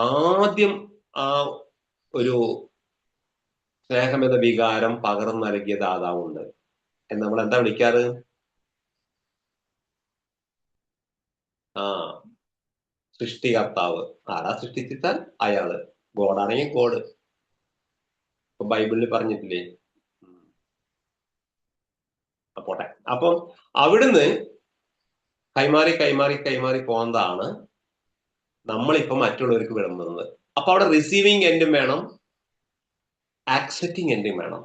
Speaker 2: ആദ്യം ആ ഒരു സ്നേഹമെന്ന വികാരം പകർന്നു നൽകിയ ദാതാവുണ്ട്. എന്ന് നമ്മൾ എന്താ വിളിക്കാറ്? ആ സൃഷ്ടികർത്താവ്. ആരാ സൃഷ്ടിച്ചാൽ അയാള്. ഗോഡാണെങ്കിൽ ഗോഡ്. ഇപ്പൊ ബൈബിളിൽ പറഞ്ഞിട്ടില്ലേ? പോട്ടെ. അപ്പം അവിടുന്ന് കൈമാറി കൈമാറി കൈമാറി പോകുന്നതാണ് നമ്മളിപ്പോ മറ്റുള്ളവർക്ക് വിളമ്പുന്നത്. അപ്പൊ അവിടെ റിസീവിങ് എൻഡും വേണം, ആക്സെപ്റ്റിംഗ് എൻഡും വേണം.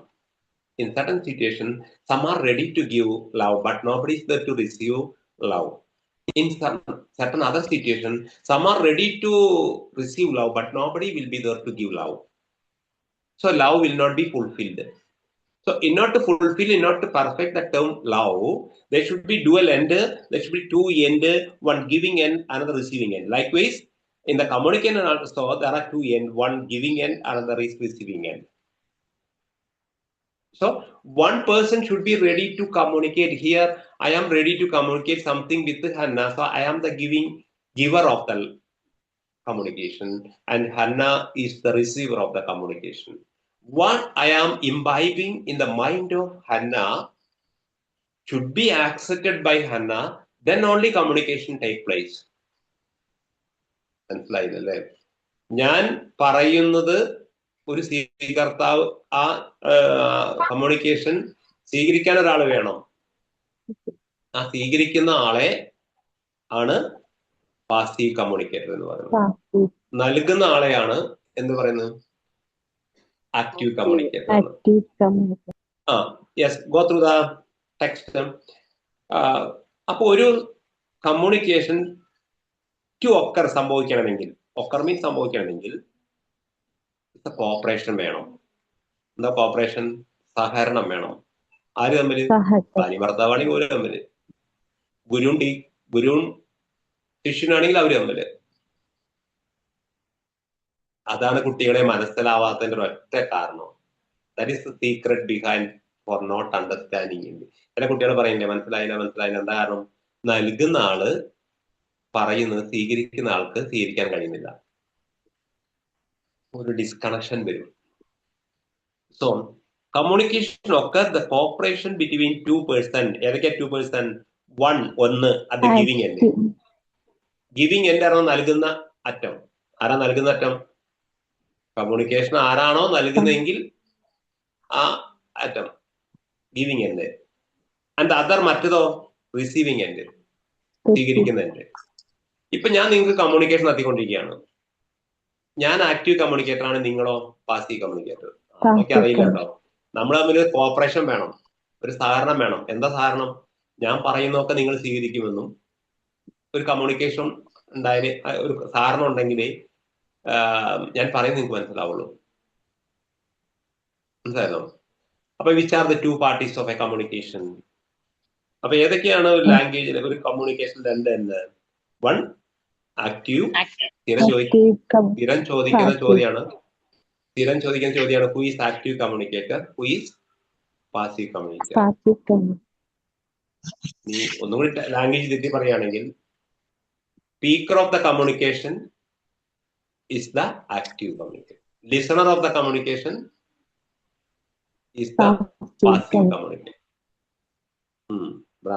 Speaker 2: In certain situation, some are ready to give love, but nobody is there to receive love. In certain other situation, some are ready to receive love, but nobody will be there to give love. So love will not be fulfilled. So in order to fulfill, in order to perfect the term love, there should be dual end, there should be two end, one giving end, another receiving end. Likewise, in the communication also, there are two end, one giving end, another is receiving end. So one person should be ready to communicate. Here, I am ready to communicate something with Hannah. So I am the giver of the communication, and Hannah is the receiver of the communication. What I am imbibing in the mind of Hannah should be accepted by Hannah. Then only communication take place. മനസ്സിലായില്ലേ? ഞാൻ പറയുന്നത് ഒരു സ്വീകർത്താവ്, ആ communication സ്വീകരിക്കാൻ ഒരാൾ വേണം. ആ സ്വീകരിക്കുന്ന ആളെ ആണ് പാസീവ് കമ്മ്യൂണിക്കേറ്റർ എന്ന് പറയുന്നത്. നൽകുന്ന ആളെയാണ് എന്ന് പറയുന്നത് active communicator. Yes, go through the text. അപ്പൊ ഒരു കമ്മ്യൂണിക്കേഷൻ ടു ഒക്കർ സംഭവിക്കണമെങ്കിൽ, ഒക്കർ മീൻസ് സംഭവിക്കണമെങ്കിൽ കോപ്പറേഷൻ വേണം. എന്താ കോപ്പറേഷൻ? സഹകരണം വേണം. ആര് തമ്മില്? ഭാര്യ ഭർത്താവാണെങ്കിൽ ഒരു തമ്മില്, ഗുരുവും ശിഷ്യനാണെങ്കിൽ അവര് തമ്മില്. അതാണ് കുട്ടികളെ മനസ്സിലാവാത്തതിന്റെ ഒറ്റ കാരണം. That is the secret behind for not understanding. ചില കുട്ടികൾ പറയില്ലേ മനസ്സിലായില്ല. എന്താ കാരണം? നൽകുന്ന ആള് പറയുന്നത് സ്വീകരിക്കുന്ന ആൾക്ക് സ്വീകരിക്കാൻ കഴിയുന്നില്ല. ഒരു ഡിസ്കണക്ഷൻ വരും. സോ കമ്മ്യൂണിക്കേഷൻ ഒക്കെ the corporation between two person. ഏതൊക്കെയാ ടു പേഴ്സൺ? ഒന്ന് at the giving end. Giving end ആണോ നൽകുന്ന അറ്റം? ആരാ നൽകുന്ന അറ്റം? കമ്മ്യൂണിക്കേഷൻ ആരാണോ നൽകുന്നതെങ്കിൽ ആ അറ്റം ഗിവിംഗ് എൻഡ്. ആൻഡ് അതർ മറ്റതോ റിസീവിംഗ് എൻഡ്, സ്വീകരിക്കുന്ന എൻഡ്. ഇപ്പൊ ഞാൻ നിങ്ങൾക്ക് കമ്മ്യൂണിക്കേഷൻ നടത്തിക്കൊണ്ടിരിക്കുകയാണ്. ഞാൻ ആക്റ്റീവ് കമ്മ്യൂണിക്കേറ്റർ ആണ്, നിങ്ങളോ പാസീവ് കമ്മ്യൂണിക്കേറ്റർ. നമുക്ക് അറിയില്ല കേട്ടോ. നമ്മൾ തമ്മിൽ കോപ്പറേഷൻ വേണം, ഒരു സഹകരണം വേണം. എന്താ സഹകരണം? ഞാൻ പറയുന്നതൊക്കെ നിങ്ങൾ സ്വീകരിക്കുമെന്നും ഒരു കമ്മ്യൂണിക്കേഷൻ ഉണ്ടായാലേ, ഒരു സഹകരണം ഉണ്ടെങ്കിലേ ഞാൻ പറയുന്നത് നിങ്ങൾക്ക് മനസ്സിലാവുള്ളൂ. മനസ്സിലായല്ലോ? അപ്പൊ which are the two parties of A communication? അപ്പൊ ഏതൊക്കെയാണ് ഒരു ലാംഗ്വേജിൽ ഒരു കമ്മ്യൂണിക്കേഷൻ? രണ്ട്. One active. സ്ഥിരം ചോദിക്കുന്ന ചോദ്യമാണ് who is active communicator, who is passive communicator. നീ ഒന്നും കൂടി ലാംഗ്വേജ് തെറ്റി പറയുകയാണെങ്കിൽ, speaker of the communication is the active communication. Listener of the communication is the passive communication.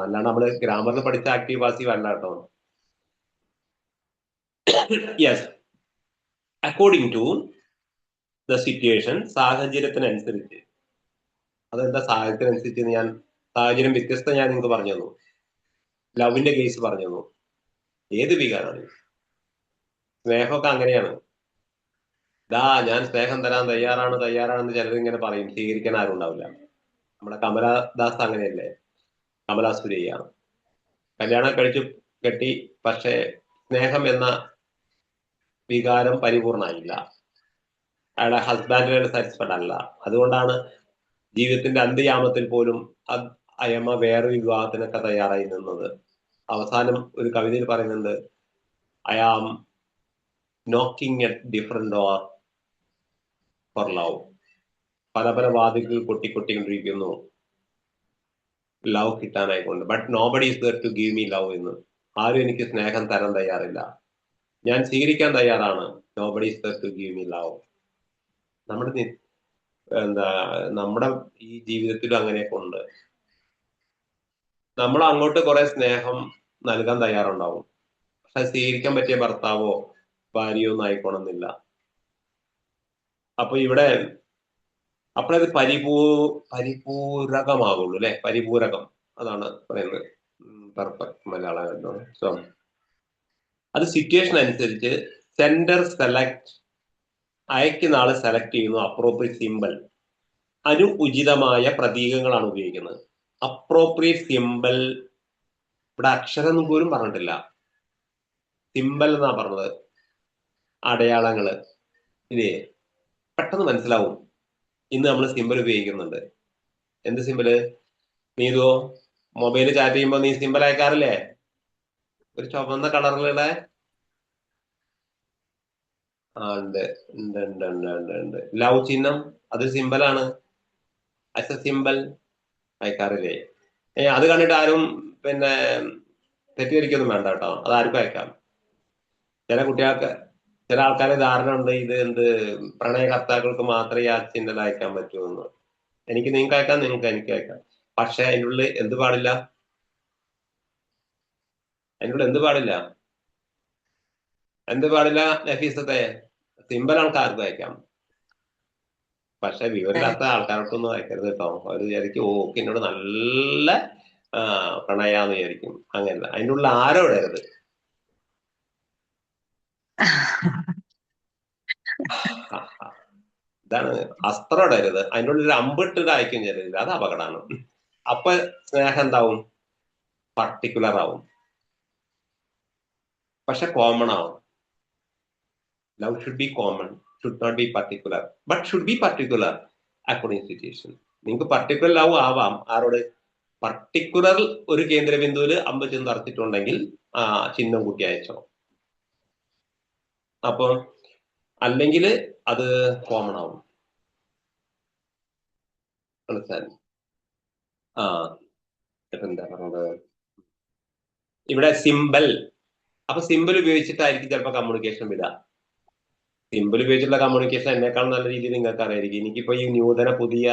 Speaker 2: അല്ലാണ്ട് നമ്മള് ഗ്രാമറിൽ പഠിച്ച ആക്റ്റീവ് പാസീവ് അല്ല കേട്ടോ. Yes, according to the situation, സാഹചര്യത്തിനനുസരിച്ച്. അതെന്താ സാഹചര്യത്തിനനുസരിച്ച്? സാഹചര്യം വ്യത്യസ്തം ഞാൻ നിങ്ങൾക്ക് പറഞ്ഞു തന്നു. ലവിന്റെ കേസ് പറഞ്ഞു തന്നു. ഏത് വികാരമാണ്? സ്നേഹമൊക്കെ അങ്ങനെയാണ്. ഞാൻ സ്നേഹം തരാൻ തയ്യാറാണെന്ന് ചിലർ ഇങ്ങനെ പറയും, സ്വീകരിക്കാൻ ആരും ഉണ്ടാവില്ല. നമ്മുടെ കമലദാസ് അങ്ങനെയല്ലേ? കമലാസുരയ്യ കല്യാണം കഴിച്ചു കെട്ടി, പക്ഷേ സ്നേഹം എന്ന വികാരം പരിപൂർണമായില്ല. അയാളെ ഹസ്ബൻഡിനോട് സാറ്റിസ്ഫൈഡ് അല്ല. അതുകൊണ്ടാണ് ജീവിതത്തിന്റെ അന്ത്യയാമത്തിൽ പോലും അയമ്മ വേറൊരു വിവാഹത്തിനൊക്കെ തയ്യാറായി നിന്നത്. അവസാനം ഒരു കവിതയിൽ പറയുന്നുണ്ട്, I am knocking at different door for love. പല വാതിലുകൾ കൊട്ടിക്കൊണ്ടിരിക്കുന്നു ലവ് കിട്ടാനായിക്കൊണ്ട്. But nobody is there to give me love എന്ന്. ആരും എനിക്ക് സ്നേഹം തരാൻ തയ്യാറില്ല. ഞാൻ സ്വീകരിക്കാൻ തയ്യാറാണ്, nobody is there to give me love. നമ്മുടെ എന്താ നമ്മുടെ ഈ ജീവിതത്തിലും അങ്ങനെയൊക്കെ ഉണ്ട്. നമ്മൾ അങ്ങോട്ട് കുറെ സ്നേഹം നൽകാൻ തയ്യാറുണ്ടാവും, പക്ഷെ സ്വീകരിക്കാൻ പറ്റിയ ഭർത്താവോ ഭാര്യയോ ഒന്നും ആയിക്കോണമെന്നില്ല. അപ്പൊ ഇവിടെ അപ്പോഴത് പരിപൂരകമാകുള്ളൂ അല്ലെ. പരിപൂരകം അതാണ് പറയുന്നത് പെർഫെക്റ്റ് മലയാളം. സോ അത് സിറ്റുവേഷൻ അനുസരിച്ച് സെൻഡർ സെലക്ട്, അയക്കുന്ന ആള് സെലക്ട് ചെയ്യുന്നു അപ്രോപ്രിയേറ്റ് സിമ്പൽ. ഉചിതമായ പ്രതീകങ്ങളാണ് ഉപയോഗിക്കുന്നത്. അപ്രോപ്രിയേറ്റ് സിമ്പൽ ഇവിടെ അക്ഷരം ഒന്നും പോലും പറഞ്ഞിട്ടില്ല, സിമ്പൽ എന്നാ പറഞ്ഞത്. അടയാളങ്ങള് ഇല്ലേ, പെട്ടെന്ന് മനസ്സിലാവും. ഇന്ന് നമ്മൾ സിമ്പൽ ഉപയോഗിക്കുന്നുണ്ട്. എന്ത് സിമ്പല്? നീതുവോ മൊബൈല് ചാറ്റ് ചെയ്യുമ്പോ നീ സിമ്പൽ അയക്കാറില്ലേ? ഒരു ചുവന്ന കളറിലുള്ള ഉണ്ട് ഉണ്ട് ഉണ്ട് ഉണ്ട് ഉണ്ട് ഉണ്ട് ലവ് ചിഹ്നം, അതൊരു സിമ്പലാണ്. ആസ് എ സിമ്പൽ അയക്കാറില്ലേ? അത് കണ്ടിട്ട് ആരും പിന്നെ തെറ്റിദ്ധരിക്കൊന്നും വേണ്ട കേട്ടോ, അത് ആർക്കും അയക്കാം. ചില ആൾക്കാരെ ധാരണ ഉണ്ട് ഇത് എന്ത് പ്രണയകർത്താക്കൾക്ക് മാത്രമേ ആ ചിഹ്നം അയക്കാൻ പറ്റൂ എന്ന്. എനിക്ക് നിങ്ങൾക്ക് അയക്കാം, നിങ്ങൾക്ക് എനിക്ക് അയക്കാം. പക്ഷെ അതിനുള്ളിൽ എന്ത് പാടില്ല? എന്ത് പാടില്ല നഫീസത്തെ? സിമ്പൽ ആൾക്കാർക്ക് അയക്കാം, പക്ഷെ വിവരമില്ലാത്ത ആൾക്കാർക്കൊന്നും അയക്കരുത് കേട്ടോ. അവർ വിചാരിക്കും ഓക്കെ എന്നോട് നല്ല പ്രണയാന്ന് വിചാരിക്കും. അങ്ങനല്ല, അതിൻ്റെ ഉള്ളിൽ ആരോ ഇടരുത്. ഇതാണ് അസ്ത്രം ഇടരുത്. അതിൻ്റെ ഉള്ളിൽ അമ്പിട്ട് അയക്കും ചെയ്യരുത്, അത് അപകടമാണ്. അപ്പൊ സ്നേഹം എന്താവും? പർട്ടിക്കുലർ ആവും, പക്ഷെ കോമൺ ആവും. Love should be common, should not be particular, but should be particular according situation. നിങ്ങൾക്ക് പർട്ടിക്കുലർ ലവ് ആവാം. ആരോട്? പർട്ടിക്കുലർ ഒരു കേന്ദ്ര ബിന്ദുവിൽ അമ്പ് ചെന്ന് തറച്ചിട്ടുണ്ടെങ്കിൽ ആ ചിഹ്നം കൂട്ടി അയച്ചോ. അപ്പം അല്ലെങ്കിൽ അത് കോമൺ ആവും. മനസ്സിലായി? എന്താ പറഞ്ഞത് ഇവിടെ? സിമ്പൽ. അപ്പൊ സിമ്പിൾ ഉപയോഗിച്ചിട്ടായിരിക്കും ചിലപ്പോൾ കമ്മ്യൂണിക്കേഷൻ വിടുക. സിമ്പിൾ ഉപയോഗിച്ചിട്ടുള്ള കമ്മ്യൂണിക്കേഷൻ എന്നെക്കാൾ നല്ല രീതിയിൽ നിങ്ങൾക്ക് അറിയായിരിക്കും. എനിക്കിപ്പോ ഈ പുതിയ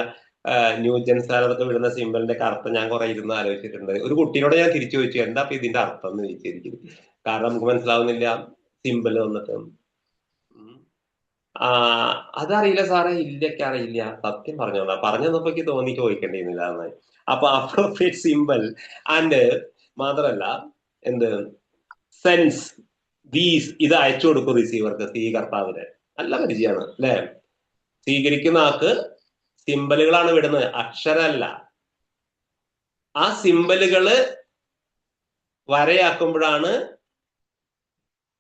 Speaker 2: ന്യൂ ജെൻസാരൊക്കെ വിടുന്ന സിമ്പിളിന്റെ അർത്ഥം ഞാൻ കുറെ ഇരുന്ന് ആലോചിച്ചിട്ടുണ്ട്. ഒരു കുട്ടീനോട് ഞാൻ തിരിച്ചു ചോദിച്ചു എന്താ ഇപ്പൊ ഇതിന്റെ അർത്ഥം എന്ന് ചോദിച്ചിരിക്കും. കാരണം നമുക്ക് മനസ്സിലാവുന്നില്ല സിമ്പിൾ വന്നിട്ട്. അതറിയില്ല സാറേ, ഇല്ലൊക്കെ അറിയില്ല, സത്യം പറഞ്ഞോളാ. പറഞ്ഞപ്പോ എനിക്ക് തോന്നി ചോദിക്കേണ്ടിയിരുന്നില്ല എന്നായി. അപ്പൊ അപ്രോപ്രിയേറ്റ് സിമ്പിൾ ആൻഡ് മാത്രല്ല എന്ത് സെൻസ് ദീസ്, ഇത് അയച്ചു കൊടുക്കും റിസീവർക്ക്, സ്വീകർത്താവിന്. നല്ല പരിചയമാണ് അല്ലെ? സ്വീകരിക്കുന്ന ആൾക്ക് സിമ്പലുകളാണ് വിടുന്നത്, അക്ഷരമല്ല. ആ സിമ്പലുകള് വരയാക്കുമ്പോഴാണ്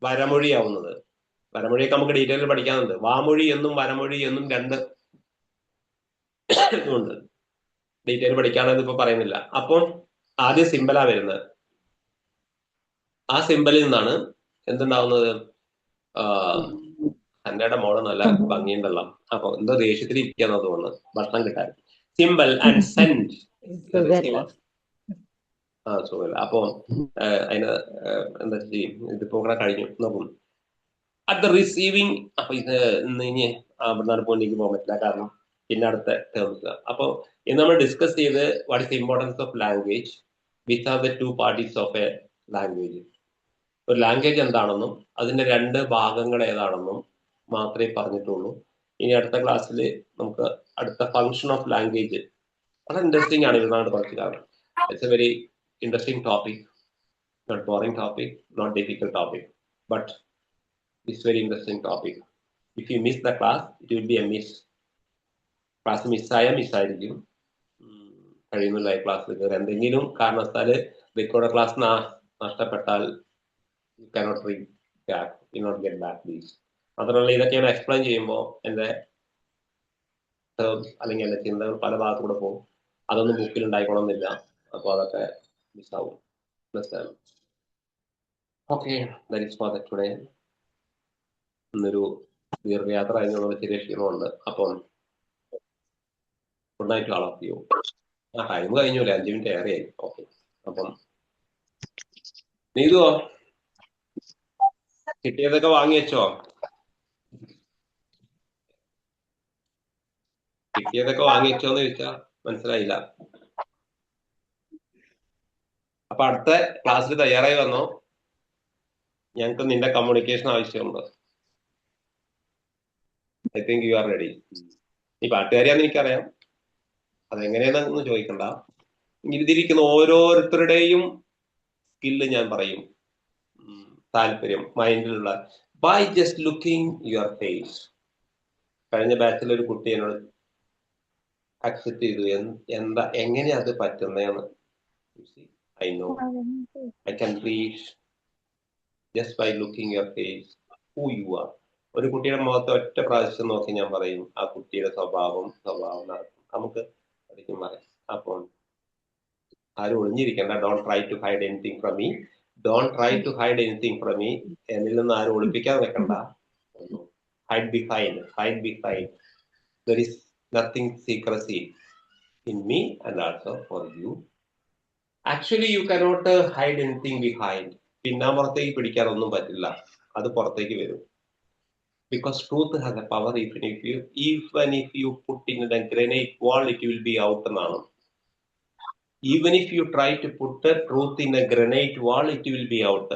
Speaker 2: വരമൊഴിയാവുന്നത്. വരമൊഴിയൊക്കെ നമുക്ക് ഡീറ്റെയിൽ പഠിക്കാനുണ്ട്. വാമൊഴി എന്നും വരമൊഴി എന്നും രണ്ട് ഉണ്ട്, ഡീറ്റെയിൽ പഠിക്കാനത് ഇപ്പൊ പറയുന്നില്ല. അപ്പം ആദ്യം സിമ്പലാ വരുന്നത്. ആ സിമ്പലിൽ നിന്നാണ് എന്തുണ്ടാവുന്നത്? അന്നയുടെ മോള് നല്ല ഭംഗിയുണ്ടല്ലോ, അപ്പൊ എന്തോ ദേഷ്യത്തിൽ ഇരിക്കാന്നോ തോന്നുന്നു, ഭക്ഷണം കിട്ടാൻ. Symbol and send. സുഖമില്ല. അപ്പൊ അതിന് എന്താ ചെയ്യും? ഇതിപ്പോ ഇവിടെ കഴിഞ്ഞു നോക്കും. At the receiving. അപ്പൊ ഇത് ഇനി അവിടുന്ന് പോയിലേക്ക് പോകാൻ പറ്റില്ല, കാരണം പിന്നെ അടുത്ത ടേംസ്. അപ്പൊ ഇന്ന് നമ്മൾ ഡിസ്കസ് ചെയ്ത് what is the importance of language, which are the two parties of a language. ഒരു ലാംഗ്വേജ് എന്താണെന്നും അതിന്റെ രണ്ട് ഭാഗങ്ങൾ ഏതാണെന്നും മാത്രമേ പറഞ്ഞിട്ടുള്ളൂ. ഇനി അടുത്ത ക്ലാസ്സിൽ നമുക്ക് അടുത്ത ഫങ്ഷൻ ഓഫ് ലാംഗ്വേജ്, വളരെ ഇൻട്രസ്റ്റിംഗ് ആണ്. ഇരുന്നാണ് കുറച്ച് കാലം. It's a very interesting topic, not boring topic, not difficult topic, but it's very interesting topic. If you miss the class, it will be a miss. Class മിസ്സായിരിക്കും. കഴിയുന്നില്ല ഈ ക്ലാസ്സിൽ കയറി. എന്തെങ്കിലും കാരണത്താൽ റെക്കോർഡ് ക്ലാസ് നഷ്ടപ്പെട്ടാൽ you cannot read back, you not get back these. മാത്രമല്ല ഇതൊക്കെ ഞാൻ എക്സ്പ്ലെയിൻ ചെയ്യുമ്പോൾ എൻ്റെ അല്ലെങ്കിൽ എൻ്റെ ചിന്തകൾ പല ഭാഗത്തൂടെ പോകും. അതൊന്നും ബുക്കിൽ ഉണ്ടായിക്കോണമെന്നില്ല. അപ്പോൾ അതൊക്കെ മിസ്സാവും. മനസ്സിലാവും? Okay, that is for today. ഇന്നൊരു ദീർഘയാത്ര കഴിഞ്ഞുള്ള ചെറിയ ക്ഷീണമുണ്ട്. അപ്പം good night all of you. Time കഴിഞ്ഞൂല്ലേ, 5 മിനിറ്റ് ഏറെയായി. ഓക്കെ, അപ്പം നീതുവോ കിട്ടിയതൊക്കെ വാങ്ങി വെച്ചോ? കിട്ടിയതൊക്കെ വാങ്ങിച്ചോന്ന് ചോദിച്ചാ മനസ്സിലായില്ല. അപ്പൊ അടുത്ത ക്ലാസ്സിൽ തയ്യാറായി വന്നോ? ഞങ്ങൾക്ക് നിന്റെ കമ്മ്യൂണിക്കേഷൻ ആവശ്യമുണ്ട്. I think you are ready. ഈ പാട്ടുകാരിയാന്ന് എനിക്കറിയാം, അതെങ്ങനെയാണെന്ന് ചോദിക്കണ്ട. ഇതിരിക്കുന്ന ഓരോരുത്തരുടെയും സ്കില്ല് ഞാൻ പറയും, താല്പര്യം മൈൻഡിലുള്ള. By just looking your face. കഴിഞ്ഞ ബാച്ചിൽ ഒരു കുട്ടി എന്നോട് അക്സെപ്റ്റ് ചെയ്തു, എന്താ എങ്ങനെയാ അത് പറ്റുന്നതെന്ന്. I know, I can read just by looking your face who you are. ഒരു കുട്ടിയുടെ മുഖത്ത് ഒറ്റ പ്രാവശ്യം നോക്കി ഞാൻ പറയും ആ കുട്ടിയുടെ സ്വഭാവം നടക്കും, നമുക്ക് പഠിക്കും പറയാം. അപ്പോൾ ആരും ഒളിഞ്ഞിരിക്കണ്ട. Don't try to hide anything from me. Don't try to hide anything from me. എന്നിൽ നിന്ന് ആരും ഒളിപ്പിക്കാൻ വെക്കണ്ട. Hide behind. There is nothing secrecy in me and also for you. Actually you cannot hide anything behind. പിന്നാമ്പുറത്തേക്ക് പിടിക്കാനൊന്നും പറ്റില്ല, അത് പുറത്തേക്ക് വരും. Because truth has a power. Even if you put in a granite wall, it will be out എന്നാണ്. Even if you try to put the truth in a granite wall, it will be out.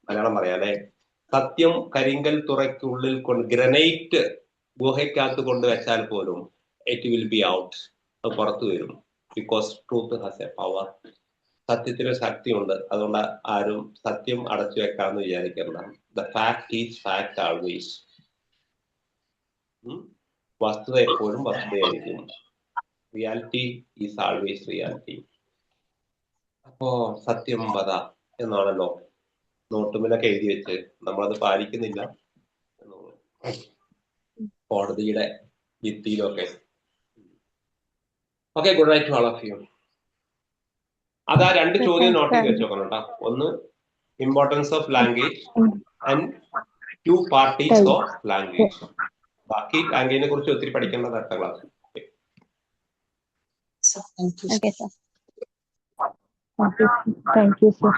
Speaker 2: Malayalam പറയാല്ലേ? സത്യം കരിങ്കൽ തുറയ്ക്കുള്ളിൽ കൊണ്ട് granite ഗുഹയ്ക്കകത്ത് കൊണ്ട് വെച്ചാൽ പോലും it will be out, അത് പുറത്തു വരും. Because truth has a power. സത്യത്തിന് ശക്തിയുണ്ട്. അതുകൊണ്ട് ആരും സത്യം അടച്ചു വെക്കാമെന്ന് വിചാരിക്കണ്ട. The fact is fact always. വസ്തുത എപ്പോഴും വസ്തുതയായിരിക്കും. Reality is always reality. അപ്പോ സത്യം വധ എന്നാണല്ലോ നോട്ടുമിലൊക്കെ എഴുതി വെച്ച് നമ്മളത് പാലിക്കുന്നില്ല. കോടതിയുടെ ഭിത്തിയിലൊക്കെ. Okay, good night to all of you. അതാ രണ്ട് ചോദ്യം നോട്ട് ചെയ്ത് വെച്ചോക്കണം കേട്ടോ. ഒന്ന് importance of language and 2 parties of language. ബാക്കി ലാംഗ്വേജിനെ കുറിച്ച് ഒത്തിരി പഠിക്കേണ്ടത് അടുത്ത class.
Speaker 4: Okay, sir. Thank you, sir.